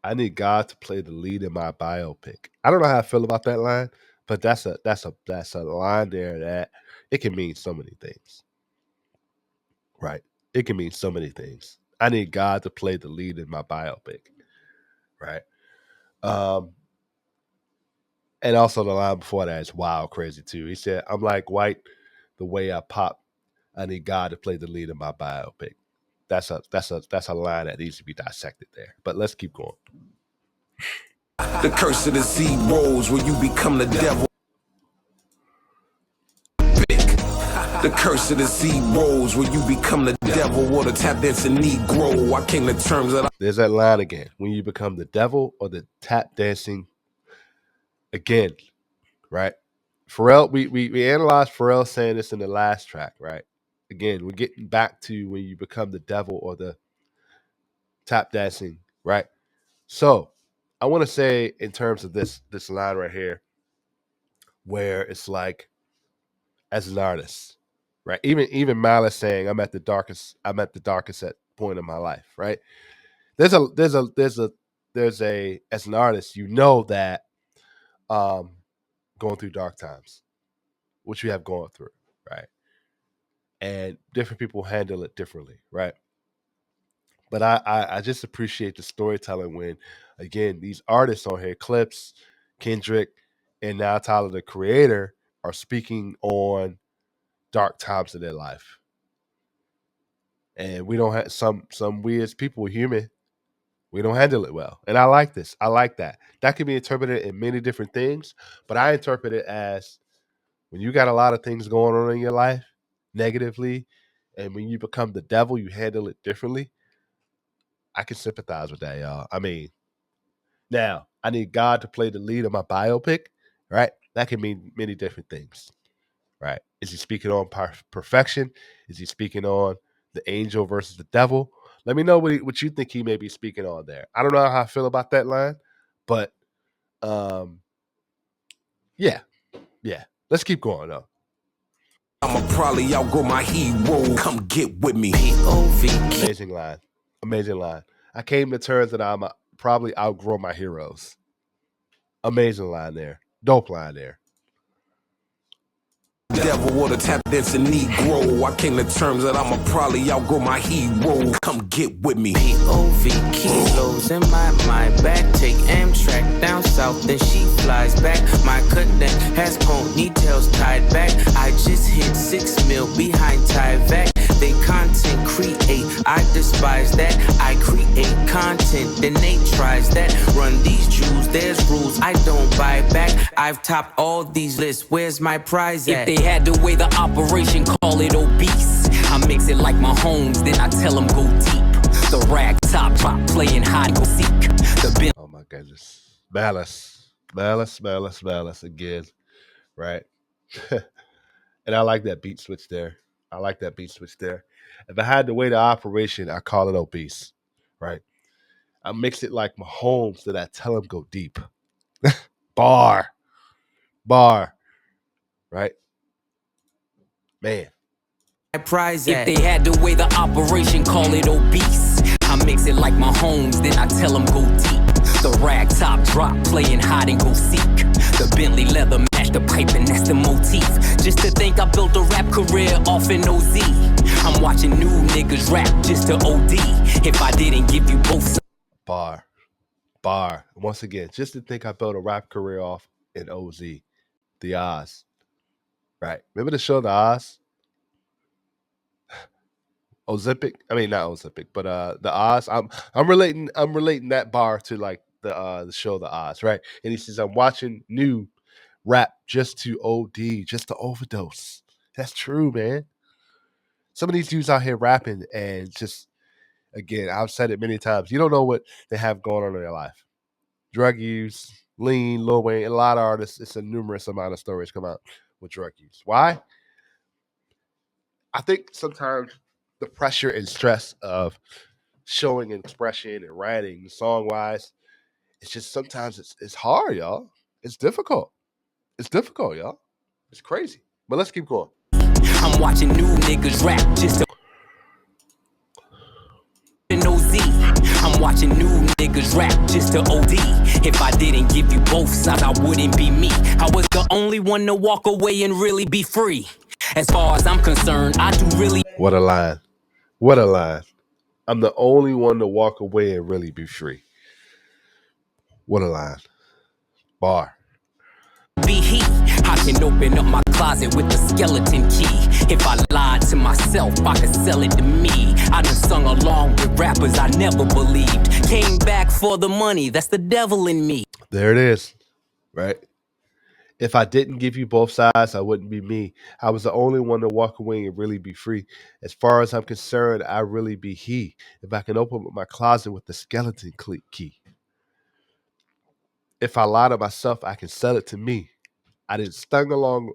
S1: I need God to play the lead in my biopic. I don't know how I feel about that line, but that's a line there that it can mean so many things. Right? It can mean so many things. I need God to play the lead in my biopic. Right? And also the line before that is wild crazy too. He said, I'm like white the way I pop. I need God to play the lead in my biopic. That's a line that needs to be dissected there. But let's keep going.
S3: The curse of the seed rolls where you become the devil. The curse of the seed rolls where you become the devil or the tap dancing Negro. I came to terms that
S1: there's that line again. When you become the devil or the tap dancing again, right? Pharrell, we analyzed Pharrell saying this in the last track, right? Again, we're getting back to when you become the devil or the tap dancing, right? So I want to say in terms of this line right here, where it's like, as an artist, right? Even Malice saying, I'm at the darkest point in my life, right? There's a as an artist, you know that going through dark times, which you have gone through, right? And different people handle it differently, right? But I just appreciate the storytelling when, again, these artists on here, Clipse, Kendrick, and now Tyler the Creator, are speaking on dark times of their life. And we don't have some we as people, human, we don't handle it well. And I like this. I like that. That can be interpreted in many different things, but I interpret it as when you got a lot of things going on in your life negatively, and when you become the devil, you handle it differently. I can sympathize with that, y'all. I mean, now I need God to play the lead of my biopic, right? That can mean many different things, right? Is he speaking on perfection? Is he speaking on the angel versus the devil? Let me know what you think he may be speaking on there. I don't know how I feel about that line, but yeah. Let's keep going though.
S3: I'ma probably outgrow my hero. Come get with me.
S2: P.O.V.
S1: Amazing line. I came to terms that I'm probably outgrow my heroes. Amazing line there. Dope line there.
S3: Devil or the tap dancing Negro. I came to terms that I'ma probably outgrow my hero. Come get with me.
S2: P.O.V. kilos in my back. Take Amtrak down south, then she flies back. My cadet has ponytails tied back. I just hit 6 mil behind Tyvek. They content create, I despise that. I create content, then they tries that. Run these jewels, there's rules I don't buy back. I've topped all these lists, where's my prize at?
S6: If they had to weigh the operation, call it obese. I mix it like my homes, then I tell them go deep. The rap
S1: my goodness. Malice again, right? And I like that beat switch there. If I had the way to operation, I call it obese, right? I mix it like Mahomes that I tell him go deep. Bar, right? Man.
S2: If they had the way the operation, call it obese. I mix it like my homes, then I tell them go deep. The rag top drop, playing hide and go seek. The Bentley leather match the pipe and that's the motif. Just to think I built a rap career off an OZ. I'm watching new niggas rap just to OD. If I didn't give you both.
S1: Bar. Once again, just to think I built a rap career off in OZ. The Oz. Right. Remember the show The Oz? Ozempic. I mean not Ozempic, but the Oz. I'm relating that bar to like the show The Oz, right? And he says, I'm watching new rap just to OD, just to overdose. That's true, man. Some of these dudes out here rapping and just, again, I've said it many times. You don't know what they have going on in their life. Drug use, lean, Lil Wayne, a lot of artists, it's a numerous amount of stories come out with drug use. Why? I think sometimes the pressure and stress of showing expression and writing song wise, it's just sometimes it's hard, y'all. It's difficult. Y'all. It's crazy. But let's keep going.
S2: I'm watching new niggas rap just to OZ. I'm watching new niggas rap just to OD. If I didn't give you both sides, I wouldn't be me. I was the only one to walk away and really be free. As far as I'm concerned, I do really.
S1: What a line. I'm the only one to walk away and really be free. What a line. Bar.
S2: Be he. I can open up my closet with the skeleton key. If I lied to myself, I could sell it to me. I done sung along with rappers I never believed. Came back for the money, that's the devil in me.
S1: There it is, right? If I didn't give you both sides, I wouldn't be me. I was the only one to walk away and really be free. As far as I'm concerned, I really be he. If I can open up my closet with the skeleton key. If I lie to myself, I can sell it to me. I didn't sung along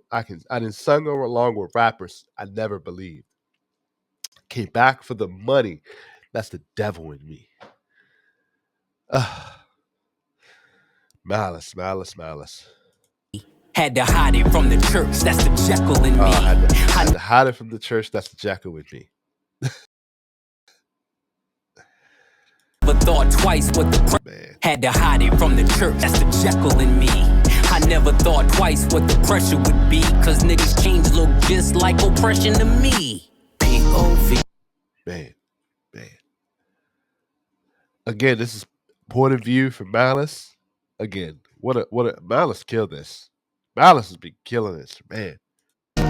S1: with rappers I never believed. Came back for the money. That's the devil in me. Malice.
S2: Had to hide it from the church, that's the Jekyll in me.
S1: Had to hide it from the church, that's the Jekyll in me.
S2: Never thought twice what the had to hide it from the church, that's the Jekyll in me. I never thought twice what the pressure would be, cause niggas change look just like oppression to me. P.O.V.
S1: Man. Again, this is point of view from Malice. Again, what a Malice killed this. Malice has been killing this, man.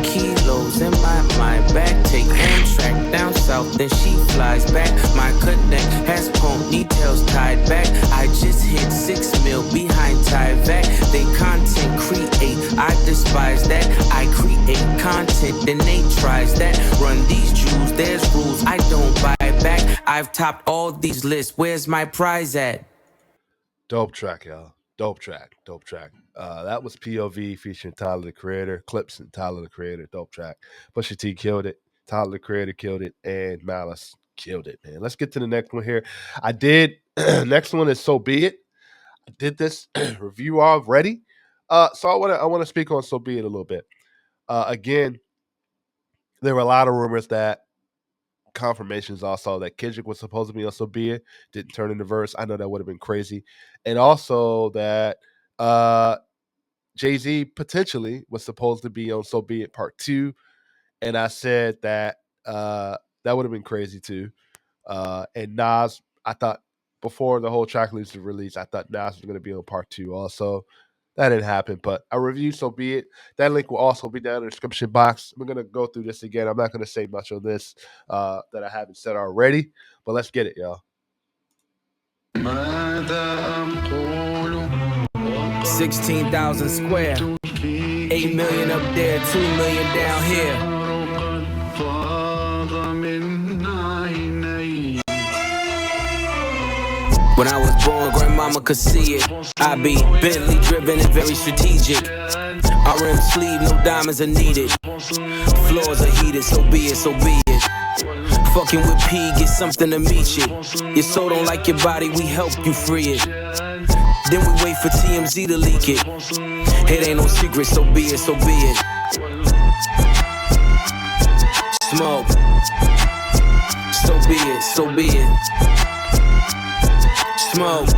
S2: Kilos in my back, take Amtrak down south, then she flies back. My connect has ponytails tied back. I just hit 6 mil behind Tyvek. They content create, I despise that. I create content, then they tries that. Run these jewels, there's rules I don't buy back. I've topped all these lists, where's my prize at?
S1: Dope track, y'all. Dope track. That was P.O.V. featuring Tyler the Creator, Clipse and Tyler the Creator. Dope track. Pusha T killed it. Tyler the Creator killed it, and Malice killed it, man. Let's get to the next one here. I did. Next one is So Be It. I did this review already. So I want to speak on So Be It a little bit. Again, there were a lot of rumors that confirmations also that Kendrick was supposed to be on So Be It, didn't turn into verse. I know that would have been crazy. And also that Jay-Z potentially was supposed to be on So Be It Part 2. And I said that that would have been crazy too. And Nas, I thought before the whole track list was released, I thought Nas was going to be on Part 2 also. That didn't happen, but I reviewed So Be It. That link will also be down in the description box. We're going to go through this again. I'm not going to say much on this that I haven't said already, but let's get it, y'all.
S2: 16,000 square, 8 million up there, 2 million down here. When I was born, grandmama could see it. I be Bentley driven and very strategic. RM sleeve, no diamonds are needed. Floors are heated, so be it, so be it. Fucking with P, get something to meet you. Your soul don't like your body, we help you free it. Then we wait for TMZ to leak it. It ain't no secret, so be it, so be it. Smoke. So be it, so be it. Smoke.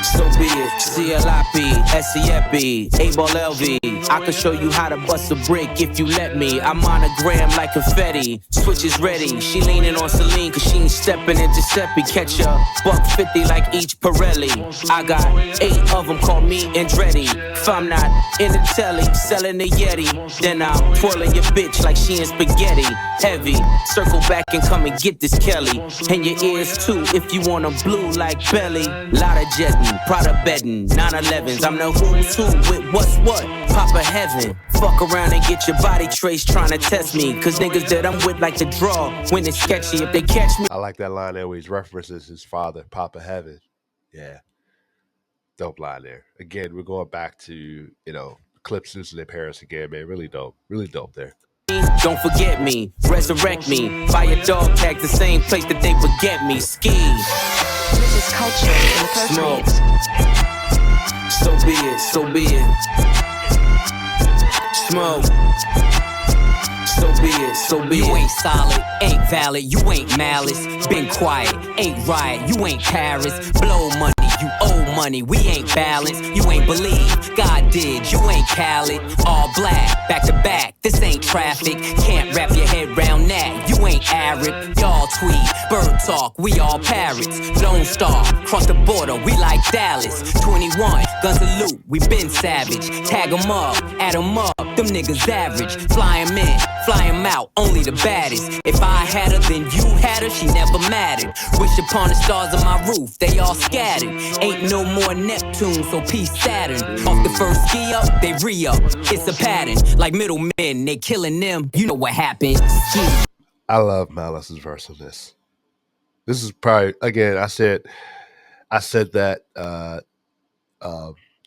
S2: So be it. CLIP, SEFB, A-Ball LV. I can show you how to bust a brick if you let me. I'm monogram like confetti. Switch is ready. She leaning on Celine cause she ain't stepping in Giuseppe. Catch a $150 like each Pirelli. I got 8 of them, call me Andretti. If I'm not in the telly, selling the Yeti, then I'm twirling your bitch like she in spaghetti. Heavy, circle back and come and get this Kelly. And your ears too, if you want 'em blue like Belly. Lot of jetting, Prada bedding, 911s. I'm the who's who with what's what. Papa heaven, fuck around and get your body traced trying to test me. Cause niggas that I'm with like to draw when it's sketchy. If they catch me,
S1: I like that line there where he references his father, Papa Heaven. Yeah. Dope line there. Again, we're going back to, Clipse losing their parents again, man. Really dope. Really dope there.
S2: don't forget me, resurrect me. Buy a dog tag the same place that they forget me. Ski.
S5: This is culturally
S2: Smoke.
S5: inappropriate.
S2: So be it, so be it. Smoke. So be it, so be it.
S6: You ain't solid, ain't valid, you ain't Malice. Been quiet, ain't right, you ain't Paris. Blow money, you owe money, we ain't balanced. You ain't believe, God did, you ain't Khaled. All black, back to back, this ain't traffic. Can't wrap your head round that, you ain't Arab. Y'all tweet, bird talk, we all parrots. Lone Star, cross the border, we like Dallas. 21, guns salute, we been savage. Tag 'em up, add 'em up, them niggas average. Fly 'em in, fly 'em out, only the baddest. If I had her, then you had her, she never mattered. Wish upon the stars on my roof, they all scattered. Ain't no more Neptune, so peace Saturn. Off the first ski up, they re-up. It's a pattern, like middlemen, they killing them. You know what happened. Ski.
S1: I love Malice's verse on this. This is probably, again, I said that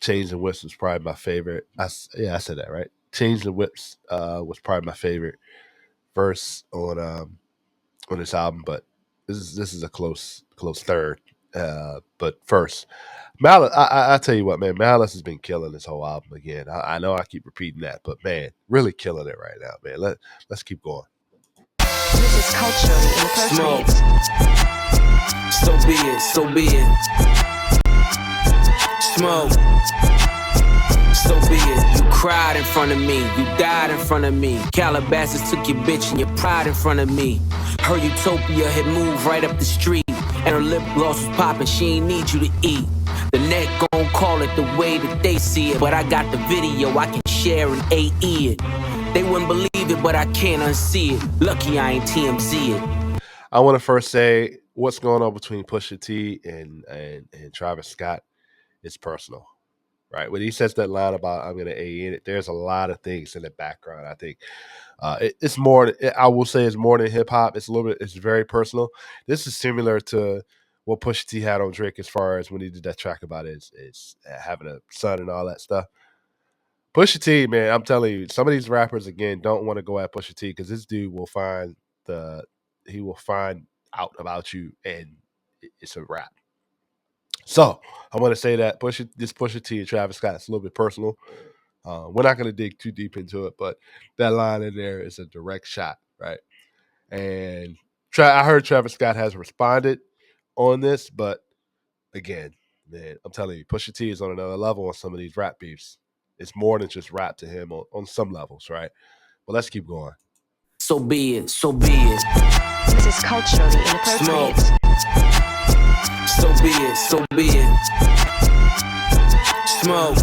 S1: Chains and Whips was probably my favorite. I said that, right? Chains and Whips was probably my favorite verse on this album, but this is a close third. But first, Malice, I tell you what, man, Malice has been killing this whole album again. I know I keep repeating that, but man, really killing it right now, man. Let's keep going.
S5: This is culturally
S2: Smoke.
S5: inappropriate.
S2: So be it, so be it. Smoke. So be it. You cried in front of me, you died in front of me. Calabasas took your bitch and your pride in front of me. Her utopia had moved right up the street, and her lip gloss was popping, she ain't need you to eat. The net gon' call it the way that they see it, but I got the video, I can share and AE it. They wouldn't believe it, but I can't unsee it. Lucky I ain't TMZ it.
S1: I want to first say what's going on between Pusha T and Travis Scott is personal, right? When he says that line about I'm gonna AE in it, there's a lot of things in the background. I think it's more. I will say it's more than hip hop. It's a little bit. It's very personal. This is similar to what Pusha T had on Drake as far as when he did that track about his having a son and all that stuff. Pusha T, man, I'm telling you, some of these rappers again don't want to go at Pusha T because this dude will find out about you and it's a rap. So I want to say that Pusha T and Travis Scott is a little bit personal. We're not going to dig too deep into it, but that line in there is a direct shot, right? And I heard Travis Scott has responded on this, but again, man, I'm telling you, Pusha T is on another level on some of these rap beefs. It's more than just rap to him on some levels, right? But let's keep going.
S2: So be it, so be it.
S5: This is culturally inappropriate.
S2: Smoke. So be it, so be it. Smoke.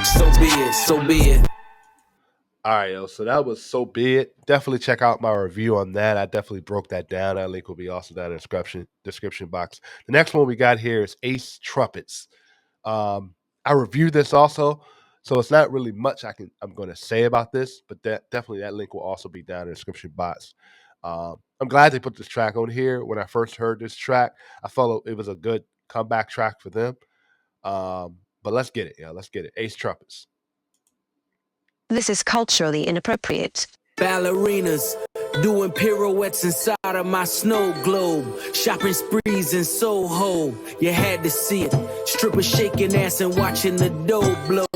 S2: So be it, so be it.
S1: All right, yo. So that was So Be It. Definitely check out my review on that. I definitely broke that down. That link will be also down in the description box. The next one we got here is Ace Trumpets. I reviewed this also, so it's not really much I'm going to say about this, but definitely that link will also be down in the description box. I'm glad they put this track on here. When I first heard this track, I felt it was a good comeback track for them. But let's get it, yeah, let's get it. Ace Trumpets.
S5: This is culturally inappropriate.
S2: Ballerinas doing pirouettes inside of my snow globe. Shopping sprees in Soho, you had to see it. Strippers shaking ass and watching the dough blow.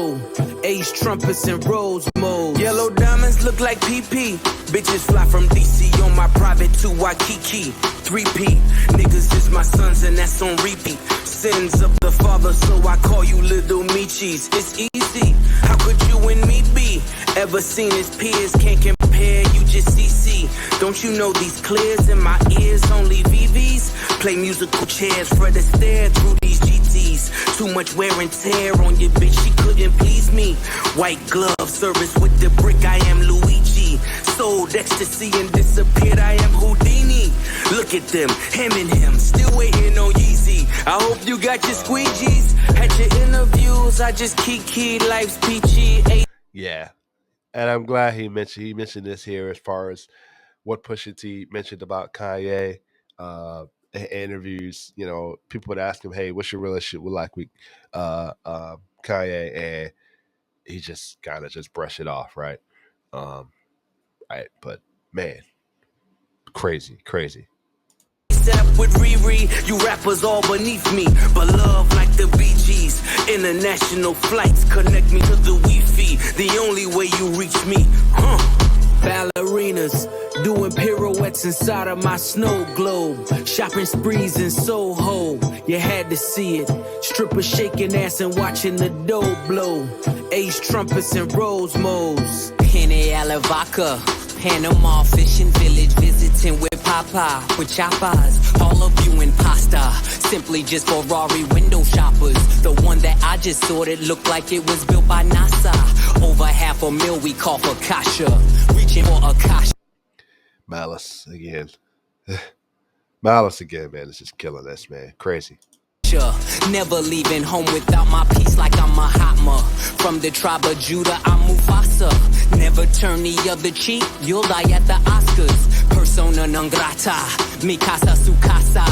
S2: Ace trumpets and rose modes. Yellow diamonds look like PP. Bitches fly from DC on my private to Waikiki. 3P, niggas is my sons and that's on repeat. Sins of the father, so I call you little Michis. It's easy, how could you and me be? Ever seen his peers, can't compare, you just CC. Don't you know these clears in my ears, only VVs? Play musical chairs, Fred Astaire through these GTs. Too much wear and tear on your bitch, she couldn't please me. White glove service with the brick, I am Luigi. Sold ecstasy and disappeared, I am Houdini. Look at them, him and him, still waiting on Yeezy. I hope you got your squeegees. At your interviews, I just keyed life's peachy.
S1: Yeah. And I'm glad he mentioned this here as far as what Pusha T mentioned about Kanye in interviews. You know, people would ask him, "Hey, what's your relationship with Kanye?" And he just kind of just brushed it off, right? Right, but man, crazy.
S2: Set up with Riri, you rappers all beneath me, but love like the Bee Gees. International flights connect me to the Wi-Fi, the only way you reach me. Ballerinas doing pirouettes inside of my snow globe. Shopping sprees in Soho, you had to see it. Strippers shaking ass and watching the dough blow. Ace trumpets and rose modes.
S6: Penny Alavaca, Panama fishing village, visiting with Papa, with choppers, all of you in pasta, simply just Ferrari window shoppers. The one that I just sorted looked like it was built by NASA. Over $500,000 we call for Kasha, reaching for a Kasha.
S1: Malice again. Malice again, man. It's just killing us, man. Crazy.
S6: Never leaving home without my peace like I'm a Hatma. From the tribe of Judah, I'm Mufasa. Never turn the other cheek, you'll die at the Oscars. Persona non grata, mi casa su casa.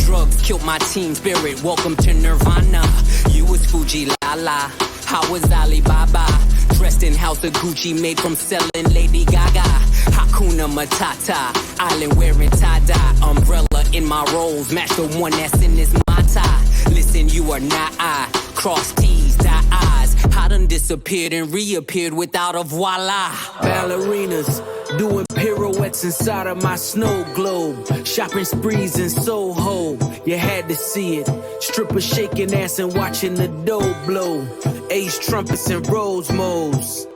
S6: Drugs killed my team spirit, welcome to Nirvana. You was Fuji Lala, how was Alibaba? Dressed in house of Gucci, made from selling Lady Gaga. Hakuna Matata, island wearing tie-dye. Umbrella in my rolls, match the one that's in this mata. Listen, you are not I. Cross T's, dot I's. I done disappeared and reappeared without a voila.
S2: Ballerinas doing pirouettes inside of my snow globe. Shopping sprees in Soho, you had to see it. Strippers shaking ass and watching the dough blow. Ace trumpets and rose modes.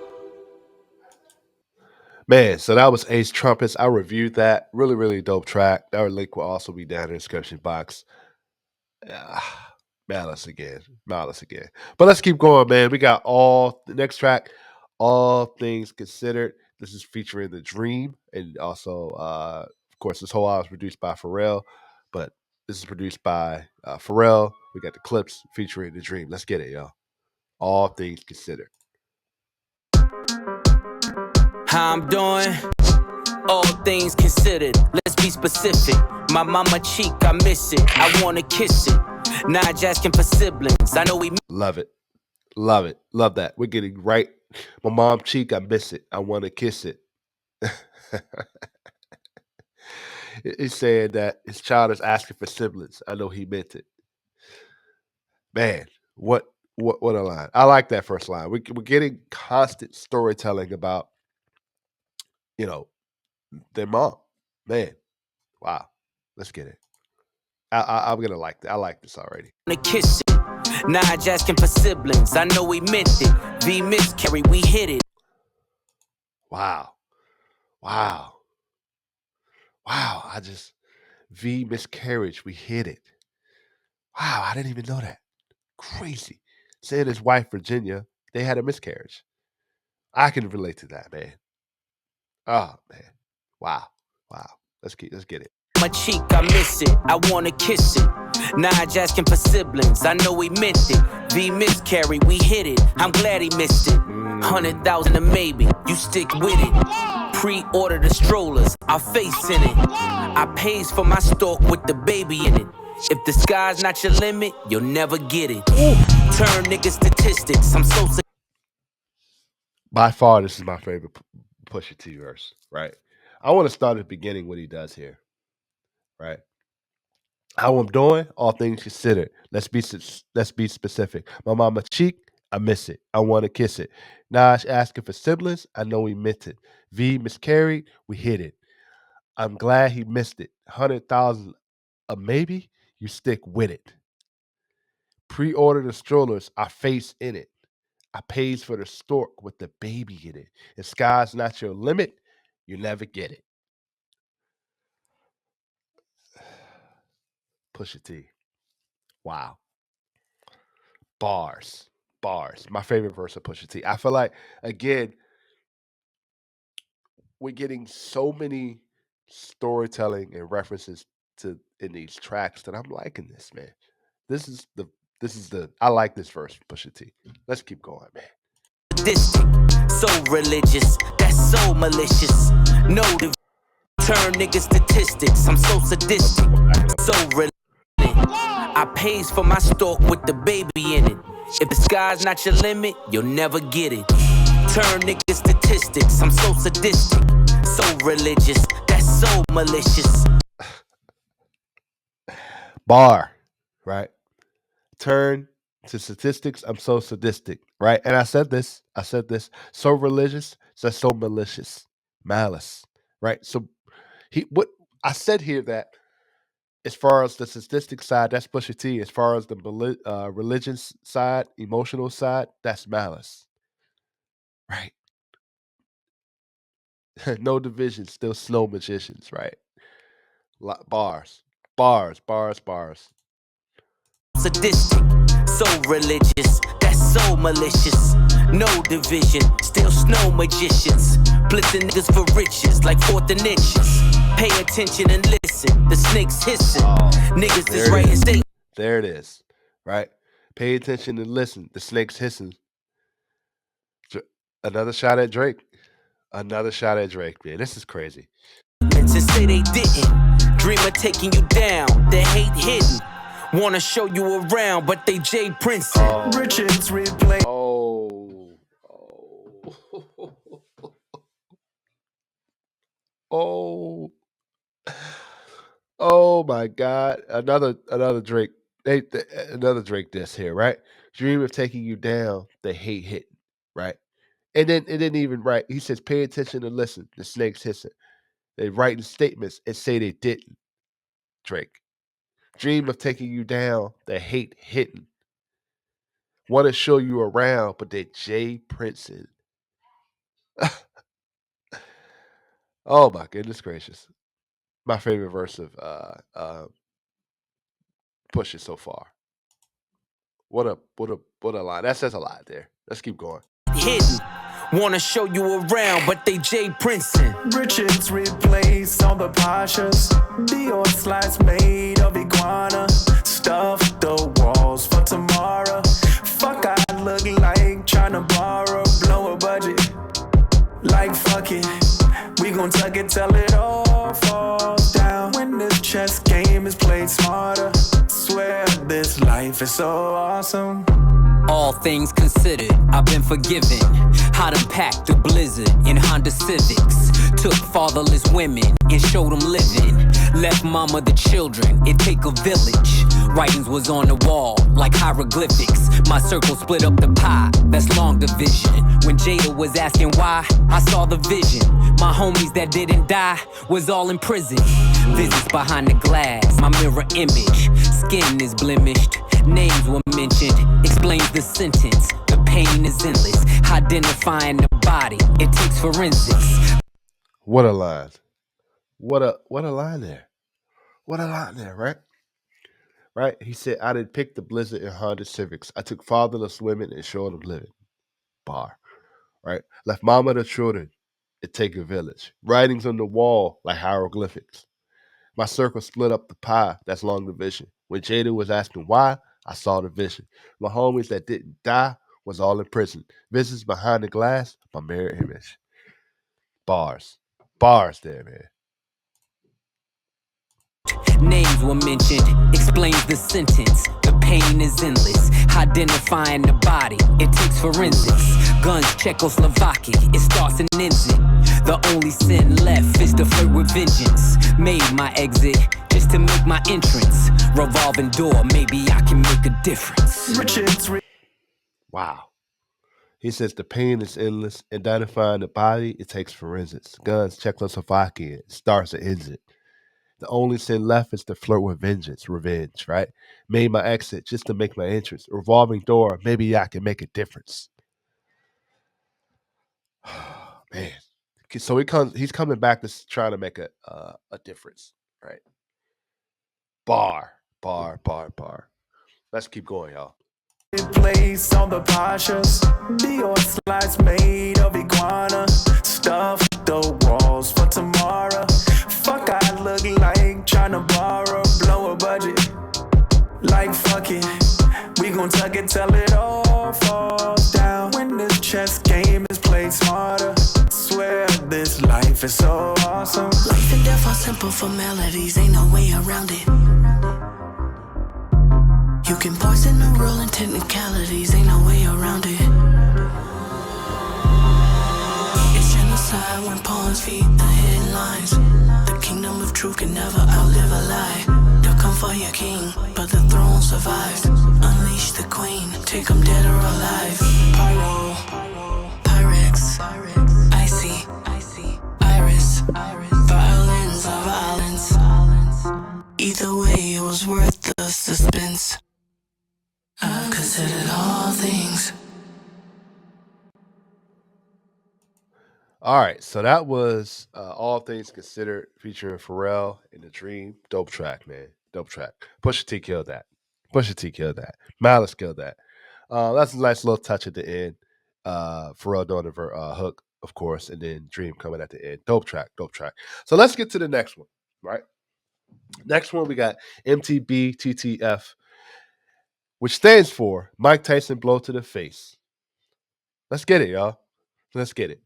S1: Man, so that was Ace Trumpets. I reviewed that. Really dope track. That link will also be down in the description box. Malice again. But let's keep going, man. We got the next track, All Things Considered. This is featuring The Dream. And also, of course, this whole album is produced by Pharrell. But this is produced by Pharrell. We got the Clipse featuring The Dream. Let's get it, y'all. All Things Considered.
S2: How I'm doing? All things considered, let's be specific. My mama cheek, I miss it. I wanna kiss it. Not asking for siblings. I know we
S1: love it. Love that. We're getting right. My mom cheek, I miss it. I want to kiss it. He's saying that his child is asking for siblings. I know he meant it. Man, what a line. I like that first line. We're getting constant storytelling about, their mom. Man, wow. Let's get it. I'm going to like that. I like this already.
S2: Kiss it. Not asking for siblings. I know we meant it. V miscarry, we hit it.
S1: Wow. V miscarriage, we hit it. Wow, I didn't even know that. Crazy. Saying his wife, Virginia, they had a miscarriage. I can relate to that, man. Oh, man. Wow. Let's get it.
S2: My cheek, I miss it. I wanna kiss it. Not asking for siblings. I know we meant it. V miscarry, we hit it. I'm glad he missed it. 100,000 a maybe. You stick with it. Pre-order the strollers, our face in it. I pays for my stalk with the baby in it. If the sky's not your limit, you'll never get it. Turn niggas statistics, I'm so sick.
S1: By far, this is my favorite Pusha T verse, right? I want to start at the beginning what he does here, right? How I'm doing, all things considered. Let's be specific. My mama cheek, I miss it. I want to kiss it. Nash asking for siblings, I know he meant it. V miscarried, we hit it. I'm glad he missed it. 100,000 a maybe, you stick with it. Pre-order the strollers, I face in it. I pays for the stork with the baby in it. If sky's not your limit, you never get it. Pusha T. Wow. Bars. Bars. My favorite verse of Pusha T. I feel like, again, we're getting so many storytelling and references to in these tracks that I'm liking this, man. This is the I like this verse, Pusha T. Let's keep going, man.
S2: Sadistic, so religious, that's so malicious. No, turn niggas statistics, I'm so sadistic, so religious. I pays for my stalk with the baby in it. If the sky's not your limit, you'll never get it. Turn niggas statistics, I'm so sadistic, so religious, that's so malicious.
S1: Bar, right? Turn to statistics, I'm so sadistic, right? And I said this, so religious, that's so malicious. Malice, right? So what I said here that as far as the statistic side, that's Pusha T. As far as the religious side, emotional side, that's Malice, right? No division, still snow magicians, right? Bars, bars, bars, bars.
S2: Sadistic, so religious, that's so malicious. No division, still snow magicians. Blitzing niggas for riches, like fourth and inches. Pay attention and listen, the snake's hissing. Niggas is writing statements.
S1: There it is, right? Pay attention and listen, the snake's hissing. Another shot at Drake. Another shot at Drake, man. This is crazy.
S2: And say they didn't. Dream of taking you down, the hate hidden. Wanna show you around, but they Jay Prince.
S3: Richards replay.
S1: Oh. Oh my God. Another Drake. Another Drake diss here, right? Dream of taking you down, the hate hitting, right? And then it didn't even right. He says, pay attention and listen. The snake's hissing. They writing statements and say they didn't. Drake. Dream of taking you down, the hate hitting. Want to show you around, but they Jay Princeton. Oh my goodness gracious. My favorite verse of Push It so far. What a line. That says a lot there. Let's keep going.
S2: Hidden. Wanna show you around, but they Jay Princeton.
S3: Richards replace all the Pashas. Dior slides made of iguana. Stuff the walls for tomorrow. Fuck, I look like trying to borrow. Blow a budget. Like fuck it. We gon' tuck it till it all falls down. When this chess game is played smarter. Swear this life is so awesome.
S6: All things considered, I've been forgiven. I done packed the blizzard in Honda Civics. Took fatherless women and showed them living. Left mama the children, it take a village. Writings was on the wall like hieroglyphics. My circle split up the pie, that's long division. When Jada was asking why, I saw the vision. My homies that didn't die was all in prison. Visits behind the glass, my mirror image. Skin is blemished. Names were mentioned, explains the sentence. The pain is endless. Identifying the body, it takes forensics.
S1: What a line. What a line there. What a line there, right? Right? He said, I didn't pick the Blizzard and Honda Civics. I took fatherless women and showed them living. Bar. Right? Left mama the children. It take a village. Writings on the wall like hieroglyphics. My circle split up the pie, that's long division. When Jada was asking why, I saw the vision. My homies that didn't die was all in prison. Visits behind the glass, my mirror image. Bars. Bars there, man.
S6: Names were mentioned, explains the sentence. The pain is endless. Identifying the body, it takes forensics. Guns, Czechoslovakia, it starts and ends it. The only sin left is to flirt with vengeance. Made my exit just to make my entrance. Revolving door, maybe I can make a difference.
S1: Wow. He says the pain is endless. Identifying the body, it takes forensics. Guns, Czechoslovakia, it starts and ends it. The only sin left is to flirt with vengeance, revenge, right? Made my exit just to make my entrance. Revolving door, maybe I can make a difference. Man. So he's coming back to trying to make a difference, right? Bar. Let's keep going, y'all.
S3: Place on the Pashas, Dior slides made of iguana. Stuff the walls for tomorrow. Fuck, I look like trying to borrow, blow a budget. Like fuck it, we gon' tuck it till it all falls down. When this chess game is played smarter, swear this life is so awesome.
S7: Life and death are simple formalities, ain't no way around it. You can poison the rule and technicalities, ain't no way around it. It's genocide when pawns feed the headlines. The kingdom of truth can never outlive a lie. They'll come for your king, but the throne survived. Unleash the queen, take them dead or alive. Pyro, Pyrex, Icy, Iris, violins of violence. Either way, it was worth the suspense. I've considered all things.
S1: All right, so that was All Things Considered featuring Pharrell in The Dream. Dope track, man. Dope track. Pusha T killed that. Malice killed that. That's a nice little touch at the end. Pharrell doing the hook, of course, and then Dream coming at the end. Dope track. So let's get to the next one, right? Next one, we got M.T.B.T.T.F, which stands for Mike Tyson Blow to the Face. Let's get it, y'all. Let's get it.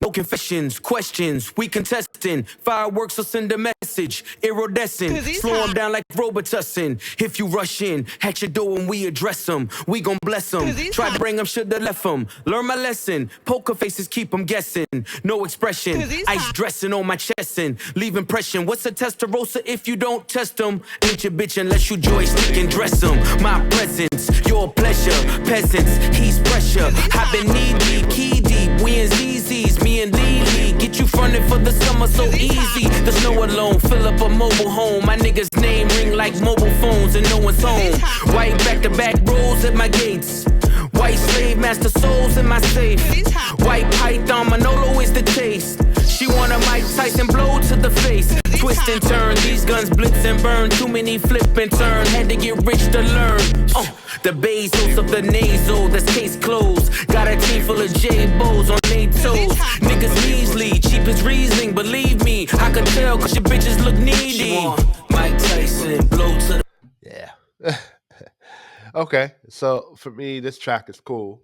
S2: No confessions, questions, we contesting. Fireworks will send a message, iridescent. Slow them down like Robitussin. If you rush in, at your door when we address them, we gon' bless them. Try to bring them, shoulda left them. Learn my lesson, poker faces keep them guessing. No expression, ice dressing on my chest and leave impression. What's a Testarossa if you don't test them? Ain't your bitch unless you joystick and dress them. My presence, your pleasure, peasants, he's pressure. I've been knee deep, key deep, we in ZZ's. Me and Lee get you fronted for the summer so easy. The snow alone, fill up a mobile home. My niggas' name ring like mobile phones and no one's home. White back-to-back rolls at my gates. White slave master souls in my safe. White python Manolo is the taste. She want a Mike Tyson blow to the face. Twist and turn, these guns blitz and burn. Too many flip and turn, had to get rich to learn. The Bezos of the nasal, that's case closed. Got a team full of J-Bows on their toes. Niggas measly, cheap as Riesling, believe me. I can tell cause your bitches look needy. She want Mike Tyson blow to the...
S1: Yeah. Okay, so for me, this track is cool.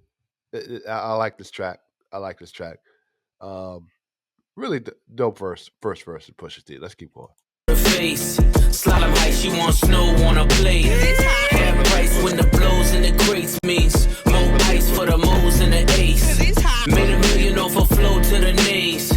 S1: I like this track. Really dope first verse of Pusha T. Let's keep going.
S2: Face, slalom height, she want snow on a plate. Half price when the blows in the crates means more ice for the moles and the ace. Made $1 million off a flow to the nays.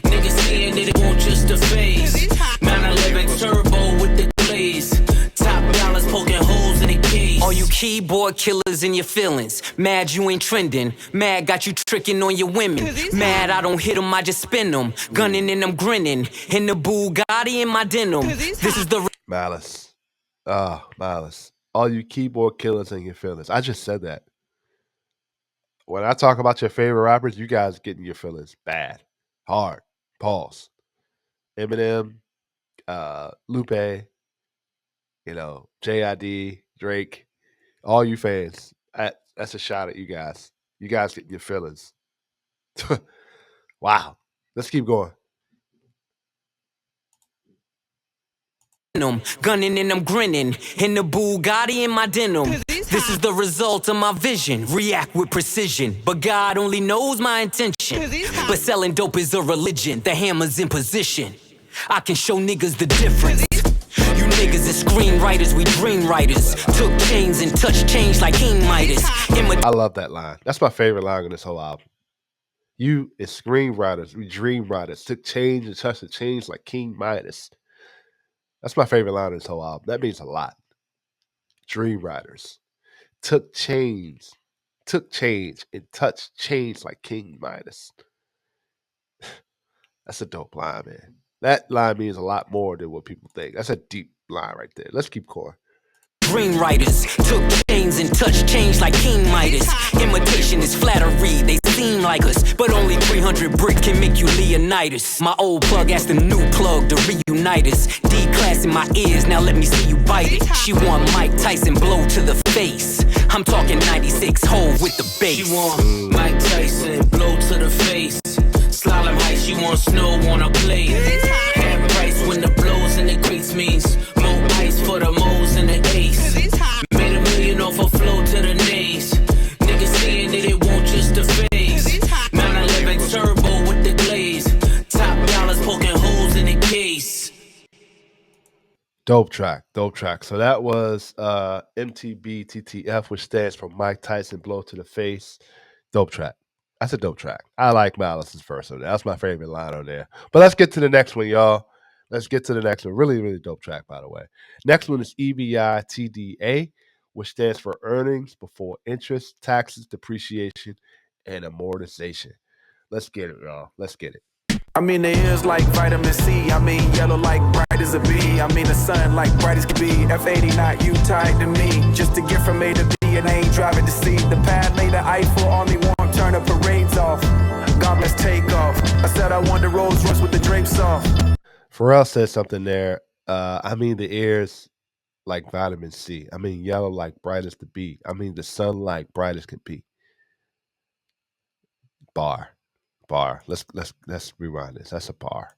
S2: Niggas saying that it won't just a phase. 911 turbo with the glaze. Top dollars poking holes in the case.
S6: All you keyboard killers in your feelings. Mad you ain't trending. Mad got you tricking on your women. Mad I don't hit them, I just spin them. Gunning and I'm grinning. In the Bugatti in my denim. This is the...
S1: Malice. Malice. All you keyboard killers in your feelings. I just said that. When I talk about your favorite rappers, you guys getting your feelings bad. Hard. Pause. Eminem, Lupe, J.I.D., Drake, all you fans. That's a shot at you guys. You guys getting your feelings. Wow. Let's keep going.
S6: Gunning and I'm grinning. In the Bugatti in my denim. This is the result of my vision. React with precision. But God only knows my intention. But selling dope is a religion. The hammer's in position. I can show niggas the difference. You niggas is screenwriters, we dream writers. Took chains and touched change like King Midas.
S1: I love that line. That's my favorite line on this whole album. You is screenwriters, we dream writers. Took change and touched the change like King Midas. That's my favorite line on this whole album. That means a lot. Dream writers. Took change and touched change like King Midas. That's a dope line, man. That line means a lot more than what people think. That's a deep line right there. Let's keep going.
S6: Dream writers took chains and touched change like King Midas. Imitation is flattery, they seem like us, but only 300 brick can make you Leonidas. My old plug asked the new plug to reunite us. D-class in my ears, now let me see you bite it. She want Mike Tyson blow to the face. I'm talking 96 Hove with the bass.
S2: She want Mike Tyson blow to the face. Slalom height, she want snow on a plate. Half price when the blows and the greats means more ice for the moles and the ace. Made $1 million off a flow to the nays. Niggas saying that it won't just the phase. 911 turbo with the glaze. Top dollars poking holes in the case.
S1: Dope track. So that was M.T.B.T.T.F, which stands for Mike Tyson blow to the face. Dope track. That's a dope track. I like Malice's verse on there. That's my favorite line on there. But let's get to the next one, y'all. Let's get to the next one. Really, really dope track, by the way. Next one is E.B.I.T.D.A, which stands for earnings before interest, taxes, depreciation, and amortization. Let's get it, y'all. Let's get it.
S3: I mean, the ears like vitamin C. I mean, yellow like bright as a bee. I mean, the sun like bright as can be. F.I.C.O not you tied to me. Just to get from A to B and I ain't driving to see. The pad later, I-4 only won't turn the parades off. God bless takeoff. I said I want the Rolls Royce with the drapes off.
S1: Pharrell said something there. I mean, the ears like vitamin C. I mean, yellow like bright as the bee. I mean, the sun like bright as can be. Bar. Let's rewind this. That's a bar.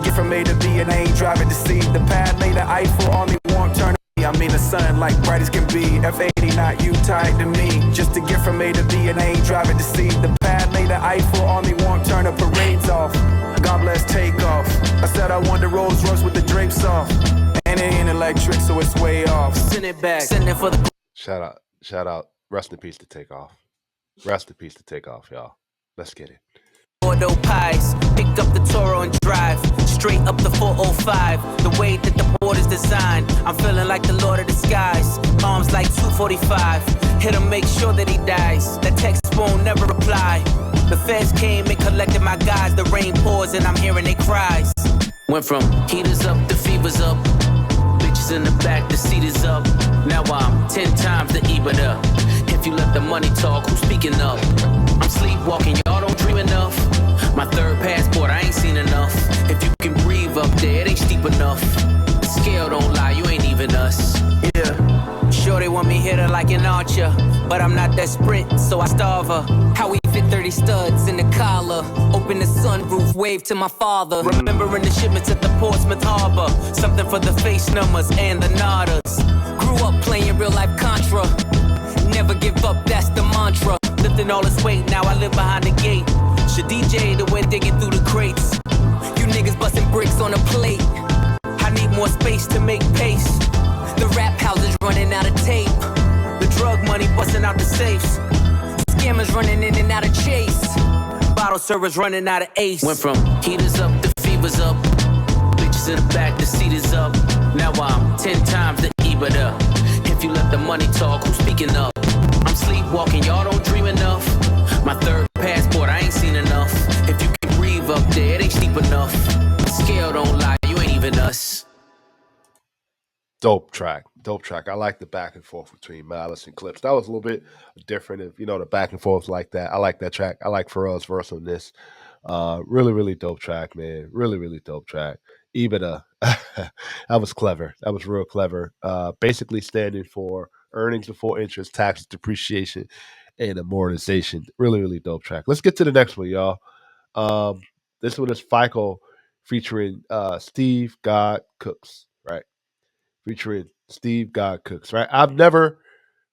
S3: Get from A to B and I ain't driving to see. The pad later, I-4 only won't turn. I mean, the sun like bright as can be. F.I.C.O not you tied to me. Just to get from A to B and I ain't driving to see. The pad later, I-4 only won't turn the parades off. God bless takeoff. I said I want the Rolls Royce with the drapes off. And it ain't electric, so it's way off.
S2: Send it back. Send it for the.
S1: Shout out. Rest in peace to Takeoff. Rest in peace to Takeoff, y'all. Let's get it.
S2: Bordeaux pies, pick up the Toro and drive straight up the 405. The way that the board is designed, I'm feeling like the Lord of the Skies. Arms like 245, hit him, make sure that he dies. The text won't never reply. The feds came and collected my guys. The rain pours and I'm hearing their cries. Went from heaters up to fevers up. Bitches in the back, the seat is up. Now I'm 10 times the E.B.I.T.D.A. If you let the money talk, who's speaking up? I'm sleepwalking, y'all don't dream enough. My third passport, I ain't seen enough. If you can breathe up there, it ain't steep enough. The scale don't lie, you ain't even us. Yeah. Sure they want me hit her like an archer, but I'm not that sprint, so I starve her. How we fit 30 studs in the collar. Open the sunroof, wave to my father. Remembering the shipments at the Portsmouth Harbor. Something for the face numbers and the nodders. Grew up playing real life Contra. Never give up, that's the mantra. Lifting all this weight, now I live behind the gate. Should DJ the way digging through the crates. You niggas busting bricks on a plate. I need more space to make pace. The rap house is running out of tape. The drug money busting out the safes. Scammers running in and out of chase. Bottle servers running out of ace. Went from heaters up to fevers up. Bitches in the back, the seat is up. Now I'm 10 times the E.B.I.T.D.A. If you let the money talk, who's speaking up? I'm sleepwalking, y'all don't dream enough. My third passport, I ain't seen enough. If you can breathe up there, it ain't steep enough. Scale don't lie, you ain't even us.
S1: Dope track. I like the back and forth between Malice and Clipse. That was a little bit different. If the back and forth like that. I like that track. I like Pharrell's verse on this. Really, really dope track, man. Really, really dope track. E.B.I.T.D.A. That was clever. That was real clever. Basically standing for earnings before interest, taxes, depreciation, and amortization. Really, really dope track. Let's get to the next one, y'all. This one is F.I.C.O featuring Steve God Cooks, right? featuring Steve God Cooks. Right, I've never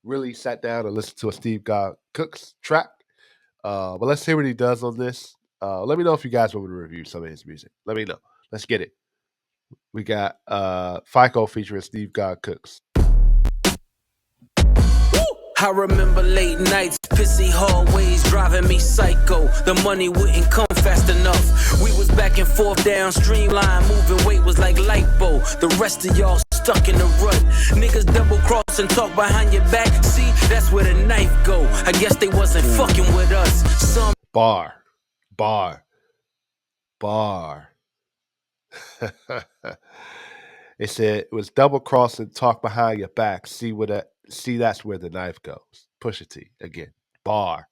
S1: really sat down and listened to a Steve God Cooks track, but let's see what he does on this. Let me know if you guys want me to review some of his music. Let me know. Let's get it. We got F.I.C.O featuring Steve God Cooks.
S2: I remember late nights, pissy hallways driving me psycho. The money wouldn't come fast enough. We was back and forth downstream line, moving weight was like lipo. The rest of y'all stuck in the rut. Niggas double cross and talk behind your back. See, that's where the knife go. I guess they wasn't fucking with us. Some
S1: Bar. It said it was double cross and talk behind your back. See that's where the knife goes. Pusha T again. Bar.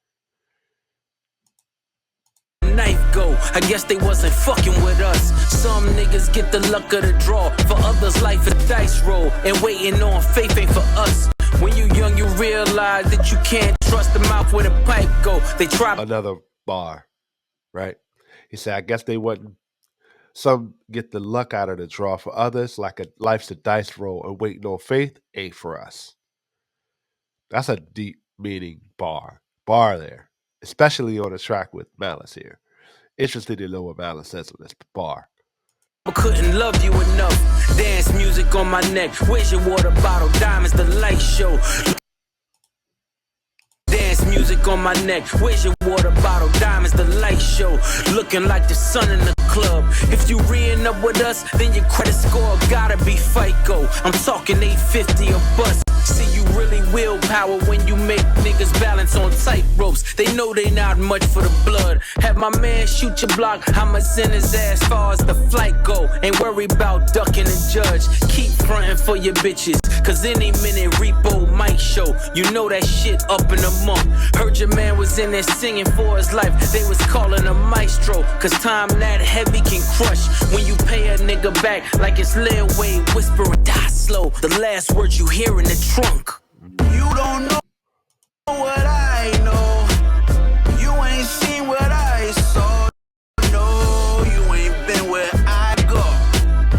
S2: knife go. I guess they wasn't fucking with us. Some niggas get the luck of the draw. For others, life is dice roll. And waiting on faith ain't for us. When you young, you realize that you can't trust the mouth where the pipe go. They try
S1: Another bar, right? He said, I guess they wasn't. Some get the luck out of the draw. For others, life's a dice roll and waiting on faith ain't for us. That's a deep meaning bar there, especially on a track with Malice here. Interested to know what Malice says on this bar.
S2: couldn't love you enough. Dance music on my neck. Where's your water bottle? Diamonds, the light show. Dance music on my neck. Where's your water bottle? Diamonds, the light show. Looking like the sun in the club. If you re-ing up with us, then your credit score gotta be FICO. I'm talking 850 a bus. See, you really willpower when you make niggas balance on tight ropes. They know they not much for the blood. Have my man shoot your block, I'ma send his ass far as the flight go. Ain't worry about ducking the judge. Keep frontin' for your bitches, cause any minute repo might show. You know that shit up in a month. Heard your man was in there singing for his life. They was calling a maestro, cause time that heavy can crush. When you pay a nigga back like it's Lil Wayne whispering, die slow. The last words you hear in the trunk.
S3: You don't know what I know. You ain't seen what I saw. No, you ain't been where I go.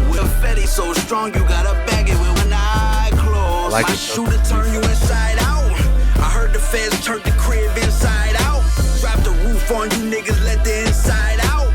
S3: With F.I.C.O so strong, you gotta bag it with one eye closed.
S1: Like
S3: my shooter turn you inside out. I heard the feds turned the crib inside out. Drop the roof on you niggas, let the inside out.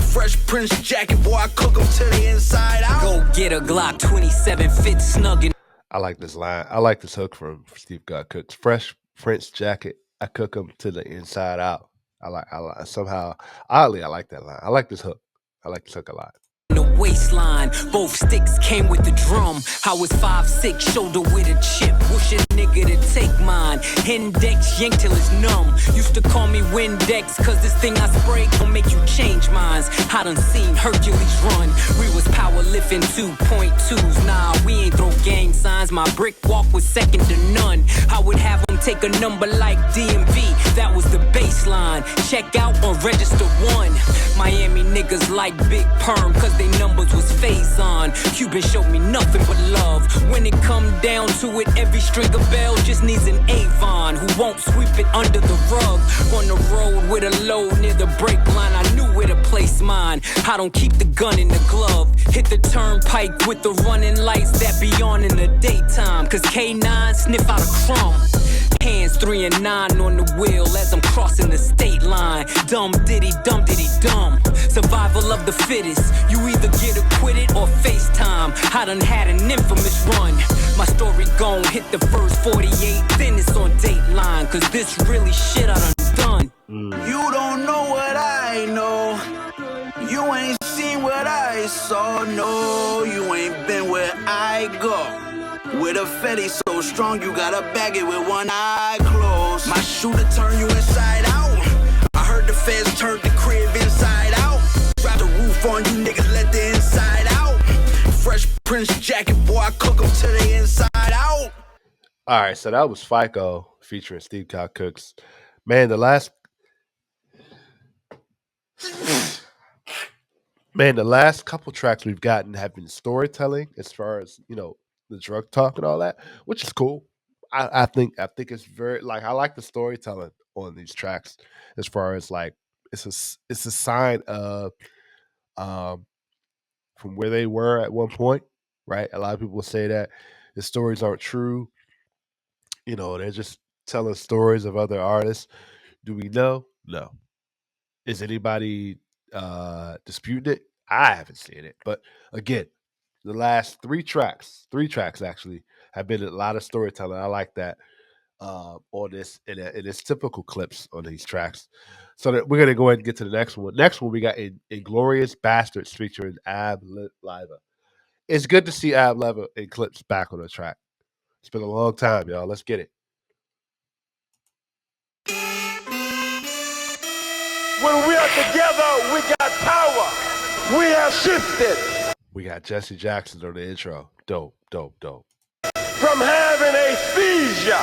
S3: Fresh Prince jacket, boy, I cook them to the inside out.
S6: Go get a Glock 27 fit snug in.
S1: I like this line. I like this hook from Steve God Cooks. Fresh Prince jacket. I cook them to the inside out. I like somehow oddly I like that line. I like this hook. I like this hook a lot.
S6: The waistline, both sticks came with the drum. I was 5'6", shoulder with a chip. Wish a nigga to take mine. Index yank till it's numb. Used to call me Windex, cause this thing I spray gon' make you change minds. I done seen Hercules run. We was power lifting 2.2s. Nah, we ain't throw gang signs. My brick walk was second to none. I would have them take a number like DMV. That was the baseline. Check out or register 1. Miami niggas like Big Perm, cause they numbers was phase on. Cuban showed me nothing but love. When it come down to it, every string of bell just needs an Avon who won't sweep it under the rug. On the road with a load near the brake line, I knew where to place mine. I don't keep the gun in the glove. Hit the turnpike with the running lights that be on in the daytime, cause K9 sniff out a crumb. Hands 3 and 9 on the wheel as I'm crossing the state line. Dumb diddy dumb. Survival of the fittest. You either get acquitted or FaceTime. I done had an infamous run. My story gon' hit the first 48, then it's on Dateline. Cause this really shit I done.
S3: You don't know what I know. You ain't seen what I saw. No, you ain't been where I go. With a F.I.C.O so strong, you gotta bag it with one eye closed. My shooter turn you inside out. I heard the feds turned the crib inside out. Drop the roof on you niggas, let the inside out. Fresh Prince jacket, boy, I cook them to the inside out.
S1: All right, so that was F.I.C.O featuring Steve God Cooks. Man, the last couple tracks we've gotten have been storytelling as far as, the drug talk and all that, which is cool. I think it's very, I like the storytelling on these tracks as far as it's a sign of from where they were at one point right? A lot of people say that the stories aren't true. They're just telling stories of other artists. Do we know? No. Is anybody disputing it? I haven't seen it. But again, the last three tracks actually have been a lot of storytelling. I like that on this, and it's typical clips on these tracks. So that we're gonna go ahead and get to the next one. Next one we got Inglorious Bastards featuring Ab-Liva. It's good to see Ab-Liva and Clipse back on the track. It's been a long time, y'all. Let's get it.
S8: When we are together, we got power. We have shifted
S1: We got Jesse Jackson on the intro. Dope.
S8: from having a seizure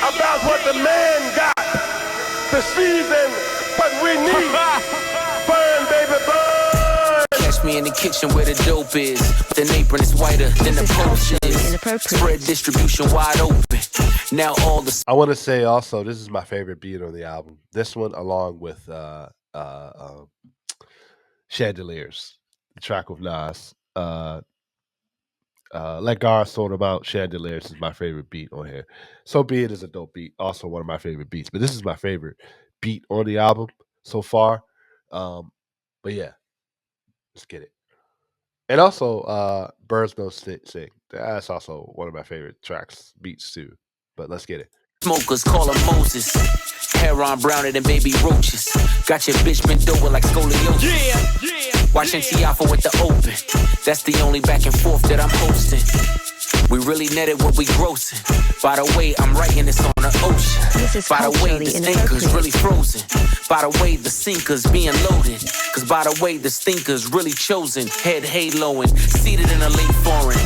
S8: about what the man got to season what we need. Burn, baby, burn.
S2: Catch me in the kitchen where the dope is. The apron is whiter than the poach is. Spread distribution wide open. Now all the
S1: I want to say also, this is my favorite beat on the album. This one, along with Chandeliers, the track with Nas. Let God Sort About Chandeliers is my favorite beat on here. So Be It is a dope beat, also one of my favorite beats. But this is my favorite beat on the album so far. But yeah, let's get it. And also, Birds Don't Sing. That's also one of my favorite tracks, beats too. But let's get it.
S2: smokers call him Moses. Hair on browner than baby roaches. Got your bitch bent over like scoliosis. Watching T.I.F. with the open. That's the only back and forth that I'm hosting. We really netted what we grossing. By the way, I'm writing this on the ocean. By the way, the stinkers really frozen. By the way, the sinkers being loaded. Cause by the way, the stinkers really chosen. Head haloing, seated in a late foreign.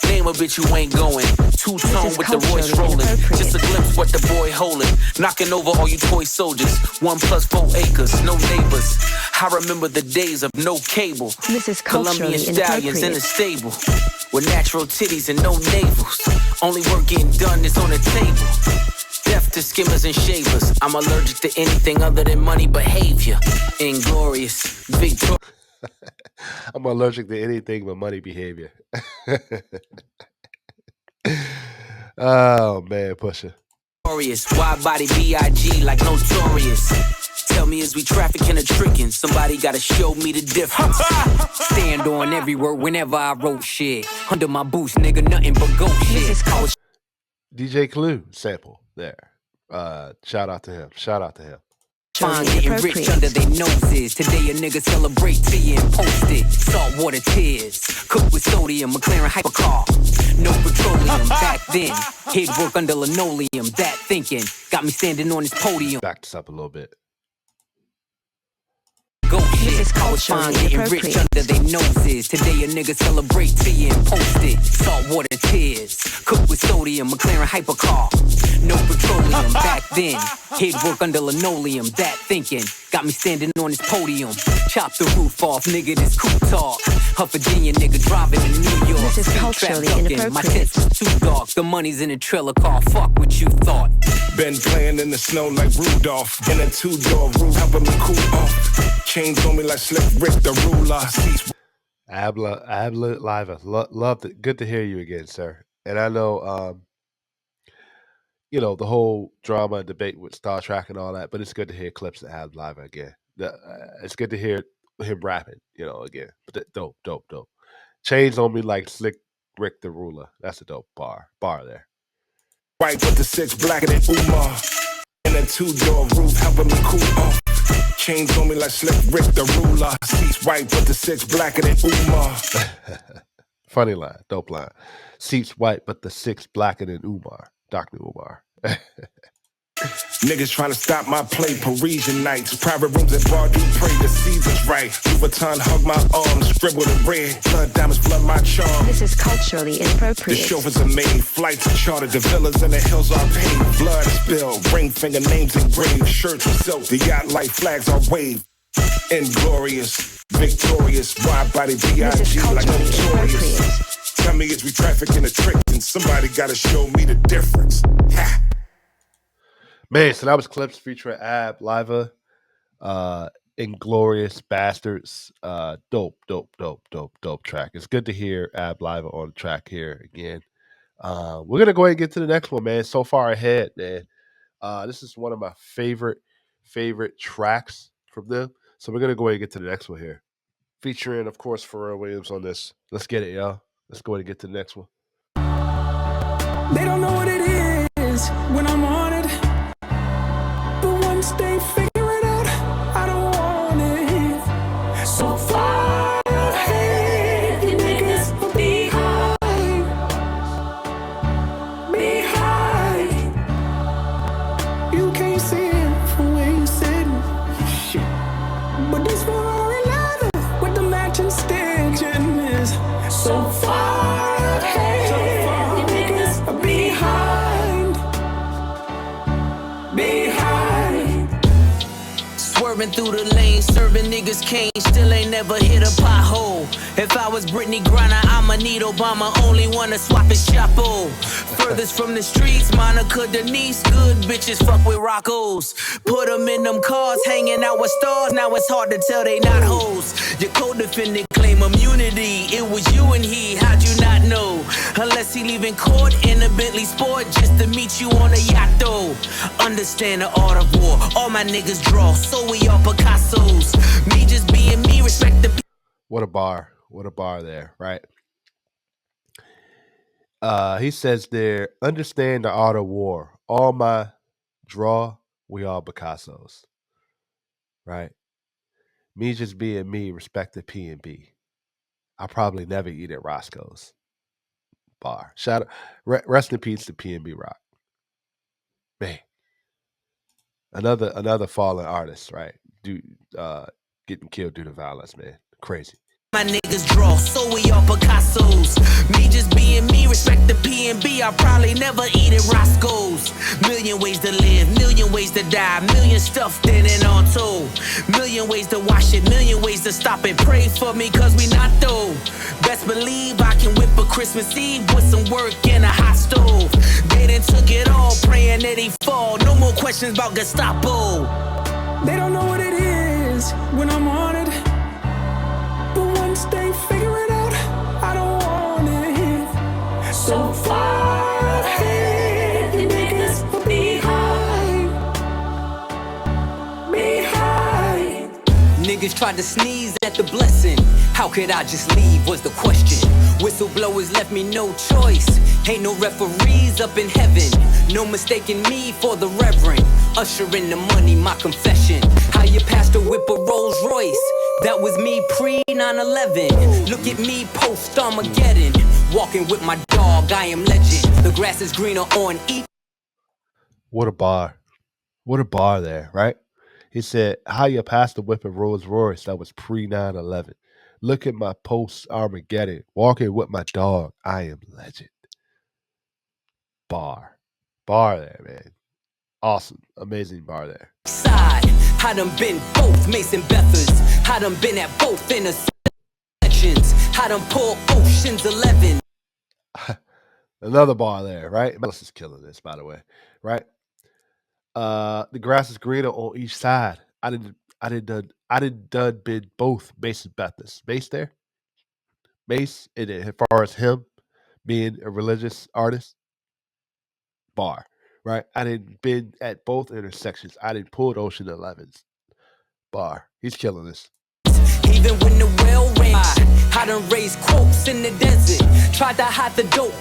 S2: Name a bitch you ain't going. Two-tone with the Royce rolling. Just a glimpse what the boy holding. Knocking over all you toy soldiers. 1 + 4 acres, no neighbors. I remember the days of no cable. Colombian stallions in the stable. With natural titties and no navels. Only work getting done is on the table. Deaf to skimmers and shavers. I'm allergic to anything other than money behavior. Inglorious, victorious.
S1: I'm allergic to anything but money behavior. Oh man, Pusha.
S2: Wide body B.I.G. like notorious. Tell me is we trafficking or tricking? Somebody gotta show me the difference. Stand on every word whenever I wrote shit. Under my boots, nigga, nothing but goat shit. I was
S1: DJ Clue sample there. Shout out to him.
S2: fine getting rich under their noses. Today a nigga celebrate tea and post it. Saltwater tears, cooked with sodium, McLaren hypercar. No petroleum back then. He'd work under linoleum. That thinking got me standing on this podium.
S1: Back this up a little bit.
S2: Go shit, I was fine getting rich under their noses. Today a nigga celebrate tea and post it. Saltwater tears, cooked with sodium, McLaren hypercar. No petroleum back then. He'd work under linoleum. That thinking got me standing on this podium. Chop the roof off, nigga, this cool talk. A Virginia nigga driving to New York.
S5: This is culturally inappropriate.
S2: My tits is too dark. The money's in a trailer car. Fuck what you thought.
S3: Been playing in the snow like Rudolph. In a 2-door roof, helping me cool off. Chains on me like Slick Rick the ruler.
S1: Ab-Liva. Loved it. Good to hear you again, sir. And I know, the whole drama and debate with Star Trek and all that, but it's good to hear Clipse and Ab-Liva again. It's good to hear him rapping, again. But dope. Chains on me like Slick Rick the ruler. That's a dope bar there.
S3: White with the 6 blacker than Umar. In a 2-door roof, helping me cool off. Chains on me like Slick Rick the ruler. Seats white with the 6 blacker than Umar.
S1: Funny line, dope line. Seats white, but the 6 blacker than Umar. Dr. Umar.
S3: Niggas trying to stop my play. Parisian nights, private rooms at Bar Du Pray. The season's right. Vuitton hug my arms, scribbled in red. Blood diamonds flood my charm.
S5: This is culturally
S3: The
S5: inappropriate.
S3: chauffeurs are made, flights are chartered, the villas and the hills are paid. Blood spilled, ring finger names engraved, shirts with silk, the yacht like flags are waved. Inglorious, victorious, wide body
S5: This is
S3: B.I.G. like
S5: culturally
S3: notorious.
S5: inappropriate.
S3: Tell me is we trafficking a trick, and somebody gotta show me the difference.
S1: Man, so that was Clipse featuring Ab-Liva. Inglorious Bastards. Dope track. It's good to hear Ab-Liva on the track here again. We're gonna go ahead and get to the next one, man. So far ahead, man. This is one of my favorite tracks from them. So we're gonna go ahead and get to the next one here. Featuring, of course, Pharrell Williams on this. Let's get it, y'all. Let's go ahead and get to the next one.
S3: They don't know what it is when I'm on it, but once they figure it out, I don't want it. So far ahead, you niggas will be high. You can't see it from where you sitting. Shit. But this Ferrari leather with the matching stitching is so far ahead. You niggas are behind.
S2: Swerving through the lane, serving niggas cane, still ain't never hit a pothole. If I was Brittany Griner, I'ma need Obama, only wanna swap his chapo. Furthest from the streets, Monica Denise, good bitches fuck with Roccos. Put them in them cars, hanging out with stars, now it's hard to tell they not hoes. Your co-defendant claim immunity, it was you and he, how'd you not know? Unless he leaving court in a Bentley Sport just to meet you on a yacht though. Understand the art of war, all my niggas draw, so we all Picassos. Me just being me, respect the...
S1: What a bar there, right? He says there, understand the art of war. All my draw, we all Picassos. Right? Me just being me, respect the P&B. I'll probably never eat at Roscoe's. Bar. Shout out, rest in peace to P&B Rock. Man. Another fallen artist, right? Getting killed due to violence, man. Crazy.
S2: My niggas draw, so we all Picassos. Me just being me, respect the P&B. I'll probably never eat at Roscoe's. Million ways to live, million ways to die, million stuff in and on tow. Million ways to wash it, million ways to stop it. Pray for me, cause we not though. Best believe I can whip a Christmas Eve with some work in a hot stove. They done took it all, praying that he fall. No more questions about Gestapo.
S3: They don't know what it is when I'm on it, but once they figure it out, I don't want it. So far ahead, you niggas will be behind.
S6: Niggas tried to sneeze at the blessing. How could I just leave was the question. Whistleblowers left me no choice. Ain't no referees up in heaven. No mistaking me for the reverend. Usher in the money, my confession. How your pastor whip a Rolls Royce. That was me pre 9/11. Look at me post Armageddon. Walking with my dog, I am legend. The grass is greener on E.
S1: What a bar. What a bar there, right? He said, how your pastor whip a Rolls Royce. That was pre 9/11. Look at my post Armageddon. Walking with my dog, I am legend. Bar there, man. Awesome, amazing bar there.
S6: Side, I done been both Mason Bethers. I done been at both intersections. I done pulled Ocean's 11.
S1: Another bar there, right? Malice is killing this, by the way, right? The grass is greener on each side. I didn't done been both Mason Bethers. Mace there, Mace, and as far as him being a religious artist, bar. Right, I didn't been at both intersections. I didn't pull Ocean 11s. Bar. He's killing this.
S6: Even when the well ran, I done raised quotes in the desert. Tried to hide the dope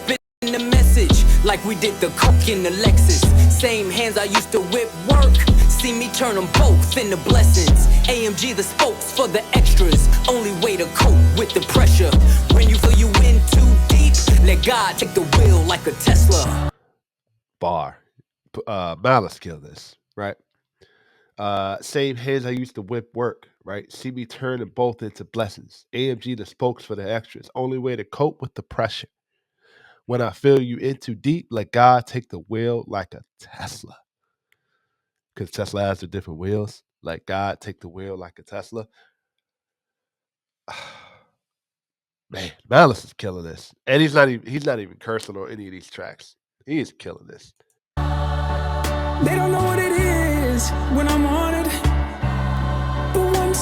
S6: in the message, like we did the coke in the Lexus. Same hands I used to whip work. See me turn them both into blessings. AMG the spokes for the extras. Only way to cope with the pressure. When you feel you in too deep, let God take the wheel like a Tesla.
S1: Bar. Malice killed this, right? Same hands I used to whip work, right? See me turn them both into blessings. AMG the spokes for the extras. Only way to cope with the pressure. When I feel you in too deep, let God take the wheel like a Tesla. Because Tesla has the different wheels. Let God take the wheel like a Tesla. Man, Malice is killing this. And he's not even cursing on any of these tracks. He is killing this.
S3: They don't know what it is when I'm on it, but once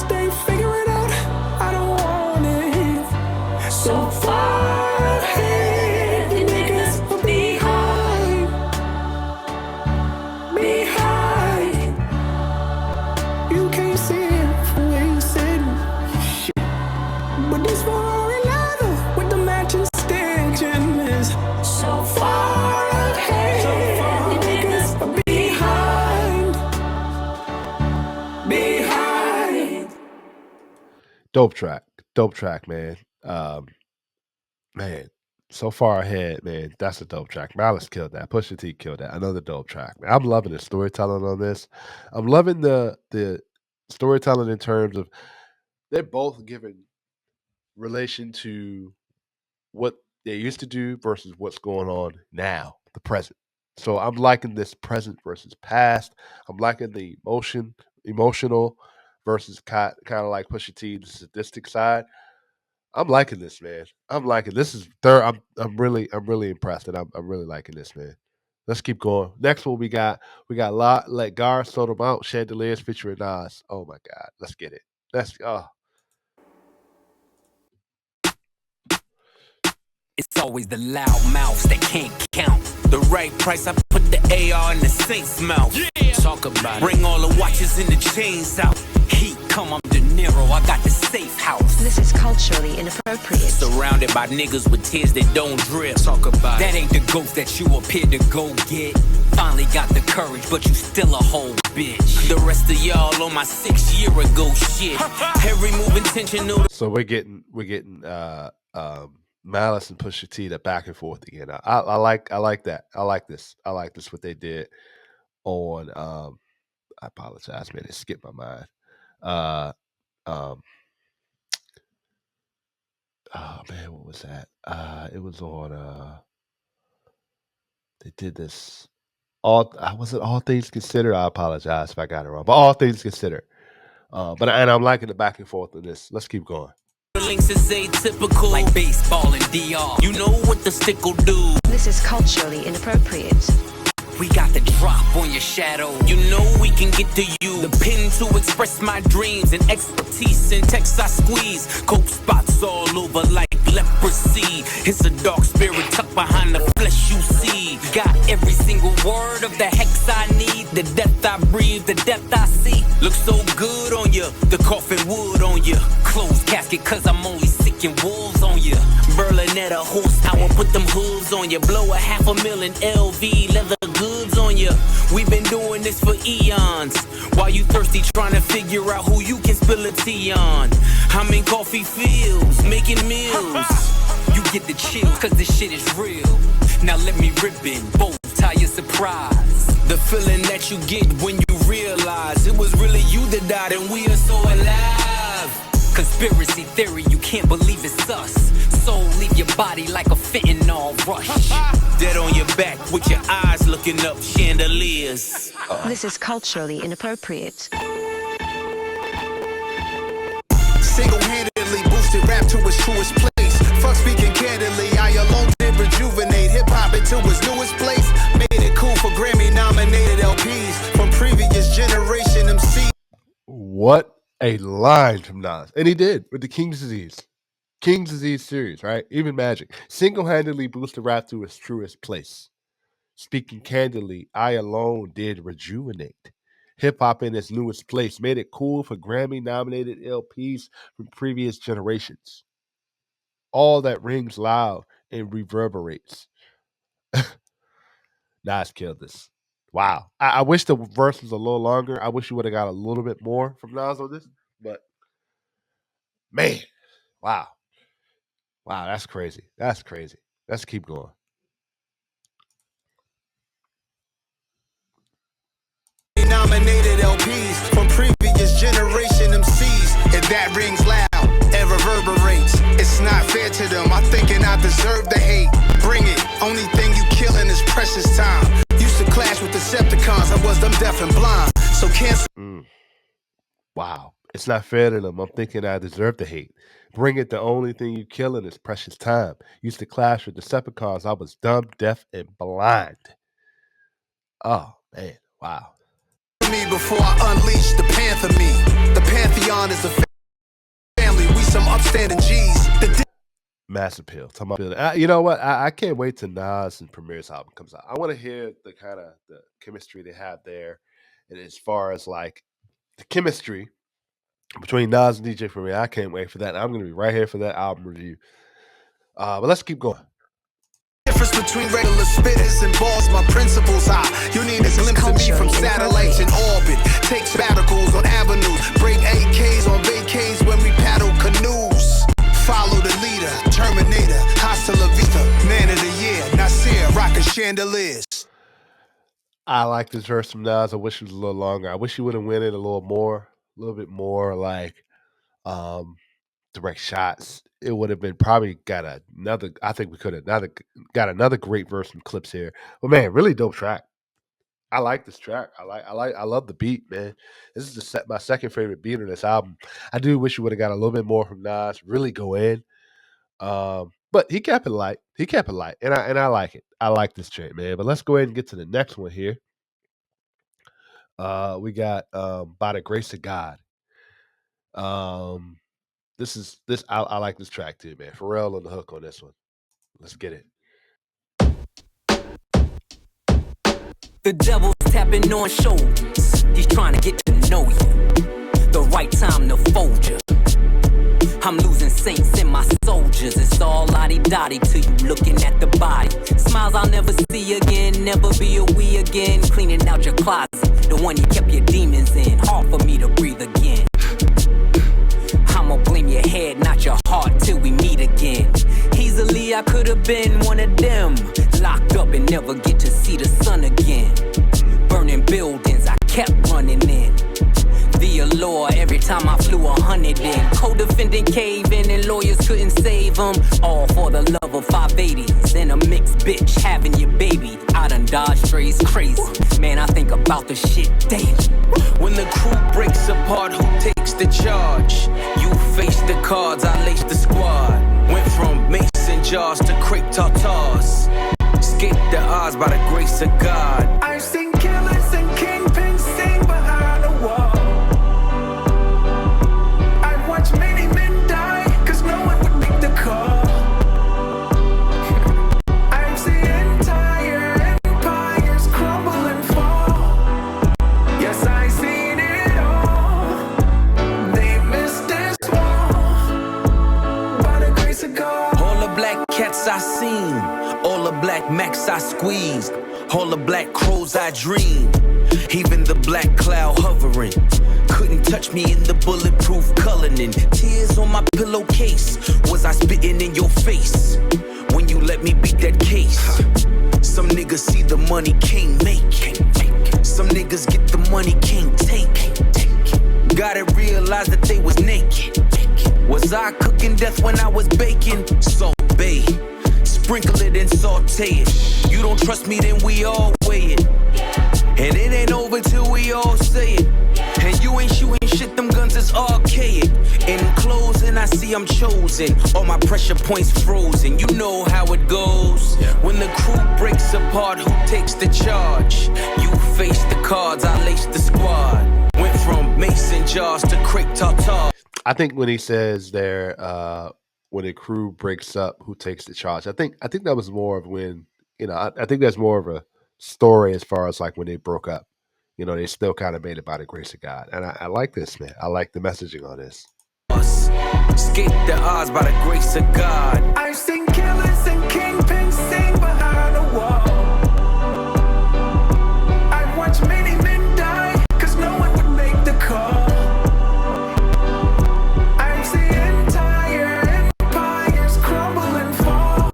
S1: dope track, man. Man, so far ahead, man. That's a dope track. Malice killed that. Pusha T killed that. Another dope track, man. I'm loving the storytelling on this. I'm loving the storytelling in terms of they're both giving relation to what they used to do versus what's going on now, the present. So I'm liking this present versus past. I'm liking the emotional versus kind of like Pusha T, the sadistic side. I'm liking this, man. I'm liking this is third. I'm really impressed, and I'm really liking this, man. Let's keep going. Next one we got Let Gar Sold 'Em Out, Chandeliers featuring Nas. Oh my God, let's get it. Let's
S6: It's always the loud mouths that can't count. The right price, I put the AR in the Saint's mouth. Yeah. Talk about Bring all the watches and the chains out. Heat come, I'm De Niro, I got the safe house.
S5: This is culturally inappropriate.
S6: Surrounded by niggas with tears that don't drip. Talk about That ain't the ghost that you appear to go get. Finally got the courage, but you still a whole bitch. The rest of y'all on my 6 year ago shit. Every move intentional.
S1: So we're getting Malice and Pusha T that back and forth again. I like that. I like this what they did on I apologize, man. It skipped my mind. Oh man, what was that? It was on they did this was it All Things Considered? I apologize if I got it wrong. But All Things Considered. But I'm liking the back and forth on this. Let's keep going.
S6: Links is atypical, like baseball and DR. You know what the stick will do.
S5: This is culturally inappropriate.
S6: We got the drop on your shadow. You know we can get to you. The pen to express my dreams and expertise in text I squeeze. Coke spots all over like leprosy. It's a dark spirit tucked behind the flesh you see. Got every single word of the hex I need. The depth I breathe, the depth I see. Looks so good on you. The coffin wood on you. Closed casket cause I'm only sicking wolves on you. Berlinetta horsepower, put them hooves on you. Blow $500,000 LV leather goods on you. We've been doing this for eons. While you thirsty trying to figure out who you can spill a tea on. I'm in coffee fields, making meals. You get the chills cause this shit is real. Now let me rip in, bow tie your surprise. The feeling that you get when you realize it was really you that died and we are so alive. Conspiracy theory, you can't believe it's us. Soul leave your body like a fentanyl rush. Dead on your back with your eyes looking up, chandeliers.
S5: This is culturally inappropriate.
S3: Single-handedly boosted rap to its truest place. Fuck speaking candidly, I alone did rejuvenate hip-hop into its newest place. Made it cool for Grammy-nominated LPs from previous generation MCs.
S1: What a line from Nas. And he did with the King's Disease series, right? Even Magic. Single-handedly boosted rap to its truest place. Speaking candidly, I alone did rejuvenate hip-hop in its newest place. Made it cool for Grammy-nominated LPs from previous generations. All that rings loud and reverberates. Nas killed this. Wow. I wish the verse was a little longer. I wish you would have got a little bit more from Nas on this. But, man, wow. Wow, that's crazy. That's crazy. Let's keep going.
S3: Nominated LPs from previous generation MCs. And that rings loud and reverberates. It's not fair to them. I'm thinking I deserve the hate. Bring it. Only thing you killing is precious time. Used to clash with Decepticons. I was them deaf and blind. So cancel.
S1: Wow. It's not fair to them. I'm thinking I deserve the hate. Bring it. The only thing you killing is precious time. Used to clash with Decepticons. I was dumb, deaf, and blind. Oh, man. Wow.
S3: Me before I unleash the Panther me. The Pantheon is a family. We some upstanding G's.
S1: Mass appeal. You know what? I can't wait till Nas and Premier's album comes out. I want to hear the kind of the chemistry they have there. And as far as like the chemistry between Nas and DJ Premier, I can't wait for that. I'm going to be right here for that album review. But let's keep going.
S3: Difference between regular spitters and balls, my principles high. You need a glimpse of me from satellites in orbit. Take sabbaticals on avenues, break AKs on vacays when we paddle canoes.
S9: Follow the leader, Terminator, hasta la vista, man of the year, Nasir, rockin' chandeliers.
S1: I like this verse from Nas. I wish it was a little longer. I wish he would have went it a little bit more like direct shots. It would have been probably got another. I think we could have got another great verse from Clipse here. But man, really dope track. I like this track. I love the beat, man. This is my second favorite beat on this album. I do wish you would have got a little bit more from Nas. Really go in. But he kept it light. He kept it light, and I like it. I like this track, man. But let's go ahead and get to the next one here. We got By the Grace of God. I like this track too, man. Pharrell on the hook on this one. Let's get it.
S6: The devil's tapping on shoulders. He's trying to get to know you. The right time to fold you. I'm losing saints in my soldiers. It's all lottie-dottie to you looking at the body. Smiles I'll never see again, never be a we again. Cleaning out your closet, the one you kept your demons in. Hard for me to breathe again. I'ma blame your head, not your heart, till we meet again. Easily I could have been one of them, locked up and never get to see the sun again. Burning buildings, I kept running in. The allure every time I flew 100 in. Co-defendant caving and lawyers couldn't save them. All for the love of 580s and a mixed bitch having your baby. I done dodged strays crazy. Man, I think about the shit daily.
S2: When the crew breaks apart, who takes the charge? You face the cards, I lace the squad. Went from mason jars to crepe tartars. Escaped the odds by the grace of God.
S7: I've seen killers and kingpins sing behind the wall. I've watched many men die, cause no one would make the call. I've seen entire empires crumble and fall. Yes, I've seen it all. They missed this wall. By the grace of God.
S2: All the black cats I seen, all the black max I squeezed, all the black crows I dreamed, even the black cloud hovering. Couldn't touch me in the bulletproof Cullinan. Tears on my pillowcase. Was I spitting in your face when you let me beat that case? Some niggas see the money can't make. Some niggas get the money can't take. Gotta realize that they was naked. Was I cooking death when I was baking? So bae, sprinkle it and saute it. You don't trust me, then we all weigh it. And it ain't over till we all say it. And you ain't shooting shit, them guns is archaic. In closing, I see I'm chosen. All my pressure points frozen. You know how it goes. When the crew breaks apart, who takes the charge? You face the cards, I lace the squad. Went from mason jars to crepe tartare.
S1: I think when he says there, when a crew breaks up, who takes the charge? I think that was more of when, I think that's more of a story as far as like when they broke up. They still kind of made it by the grace of God. And I like this, man. I like the messaging on this.
S2: Escape the odds by the grace of God.
S7: I've seen killers and kingpins sing behind the wall. I've watched many men die, cause no one would make the call. I've seen entire empires crumble and fall.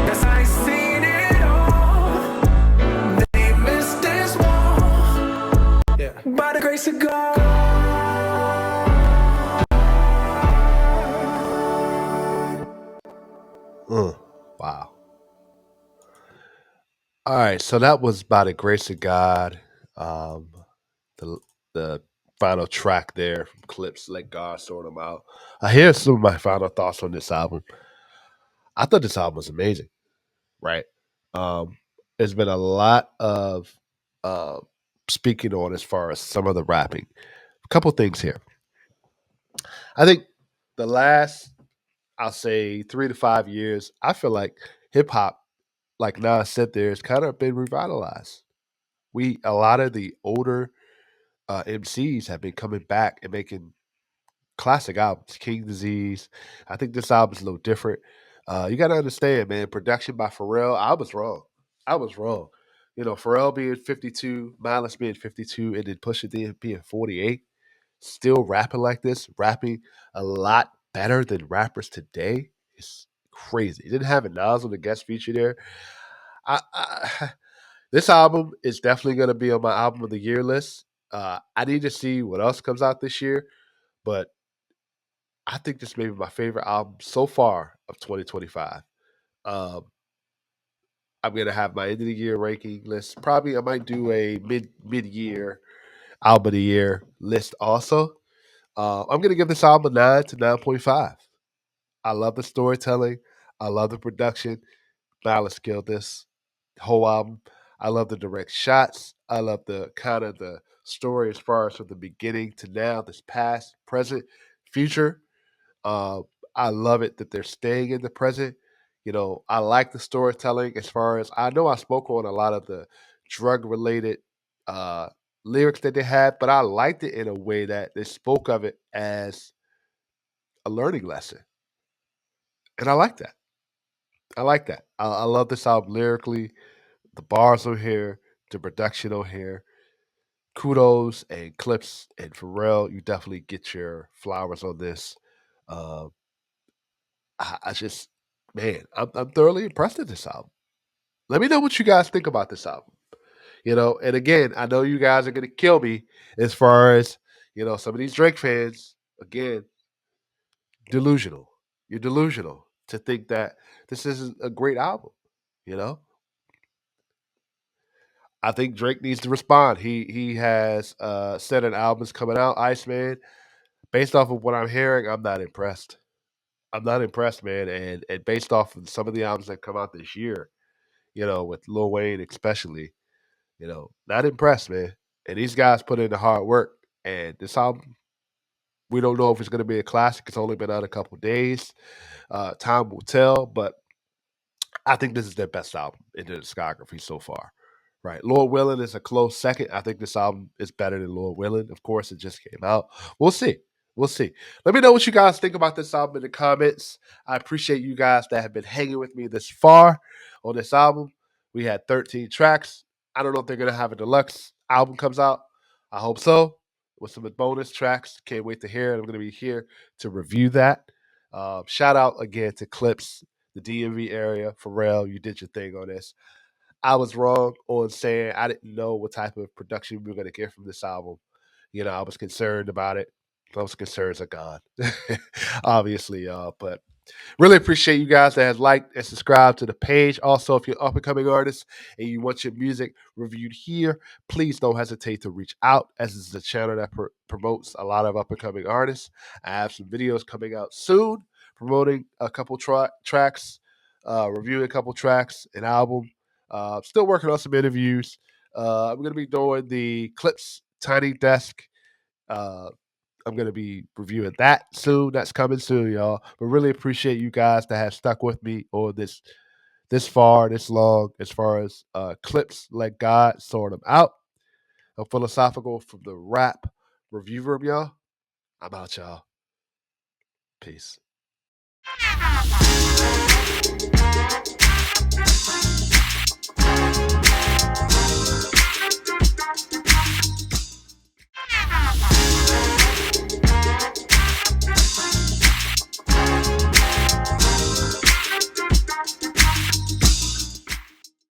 S7: Yes, I've seen it all. They missed this wall. Yeah. By the grace of God.
S1: Wow. All right, so that was By the Grace of God. The final track there from Clipse, Let God Sort Them Out. Here's some of my final thoughts on this album. I thought this album was amazing, right? There's been a lot of speaking on as far as some of the rapping. A couple things here. I think the last, I'll say 3 to 5 years, I feel like hip hop, like Nas said there, has kind of been revitalized. A lot of the older MCs have been coming back and making classic albums. King Disease. I think this album's a little different. You got to understand, man. Production by Pharrell. I was wrong. Pharrell being 52, Malice being 52, and then Pusha T being 48. Still rapping like this, rapping a lot better than rappers today is crazy. It didn't have a Nas on the guest feature there. I this album is definitely going to be on my album of the year list. I need to see what else comes out this year, but I think this may be my favorite album so far of 2025. Um, I'm gonna have my end of the year ranking list. Probably I might do a mid year album of the year list also. I'm gonna give this album a 9 to 9.5. I love the storytelling. I love the production. Malice killed this whole album. I love the direct shots. I love the kind of the story as far as from the beginning to now, this past, present, future. Uh, I love it that they're staying in the present. I like the storytelling as far as I know I spoke on a lot of the drug related uh, lyrics that they had, but I liked it in a way that they spoke of it as a learning lesson. And I like that. I like that. I love this album lyrically. The bars on here, the production on here. Kudos and Clipse and Pharrell. You definitely get your flowers on this. Uh, I just, man, I'm thoroughly impressed with this album. Let me know what you guys think about this album. And again, I know you guys are gonna kill me as far as some of these Drake fans. Again, delusional. You're delusional to think that this is a great album. You know, I think Drake needs to respond. He has said an album's coming out, Iceman. Based off of what I'm hearing, I'm not impressed. I'm not impressed, man. And based off of some of the albums that come out this year, with Lil Wayne especially, not impressed, man. And these guys put in the hard work. And this album, we don't know if it's going to be a classic. It's only been out a couple days. Time will tell, but I think this is their best album in the discography so far. Right. Lord Willing is a close second. I think this album is better than Lord Willing. Of course, it just came out. We'll see. We'll see. Let me know what you guys think about this album in the comments. I appreciate you guys that have been hanging with me this far on this album. We had 13 tracks. I don't know if they're going to have a deluxe album comes out. I hope so. With some bonus tracks. Can't wait to hear it. I'm going to be here to review that. Shout out again to Clipse, the DMV area. Pharrell, you did your thing on this. I was wrong on saying I didn't know what type of production we were going to get from this album. I was concerned about it. Those concerns are gone, obviously, y'all. But really appreciate you guys that has liked and subscribed to the page. Also, if you're up and coming artist and you want your music reviewed here, please don't hesitate to reach out, as this is a channel that promotes a lot of up and coming artists. I have some videos coming out soon promoting a couple tracks, reviewing a couple tracks, an album. Still working on some interviews. I'm going to be doing the Clipse Tiny Desk. I'm going to be reviewing that soon. That's coming soon, y'all. But really appreciate you guys that have stuck with me on this far, this long, as far as Clipse. Let God sort them out. I'm philosophical from the rap review room, y'all. I'm out, y'all. Peace.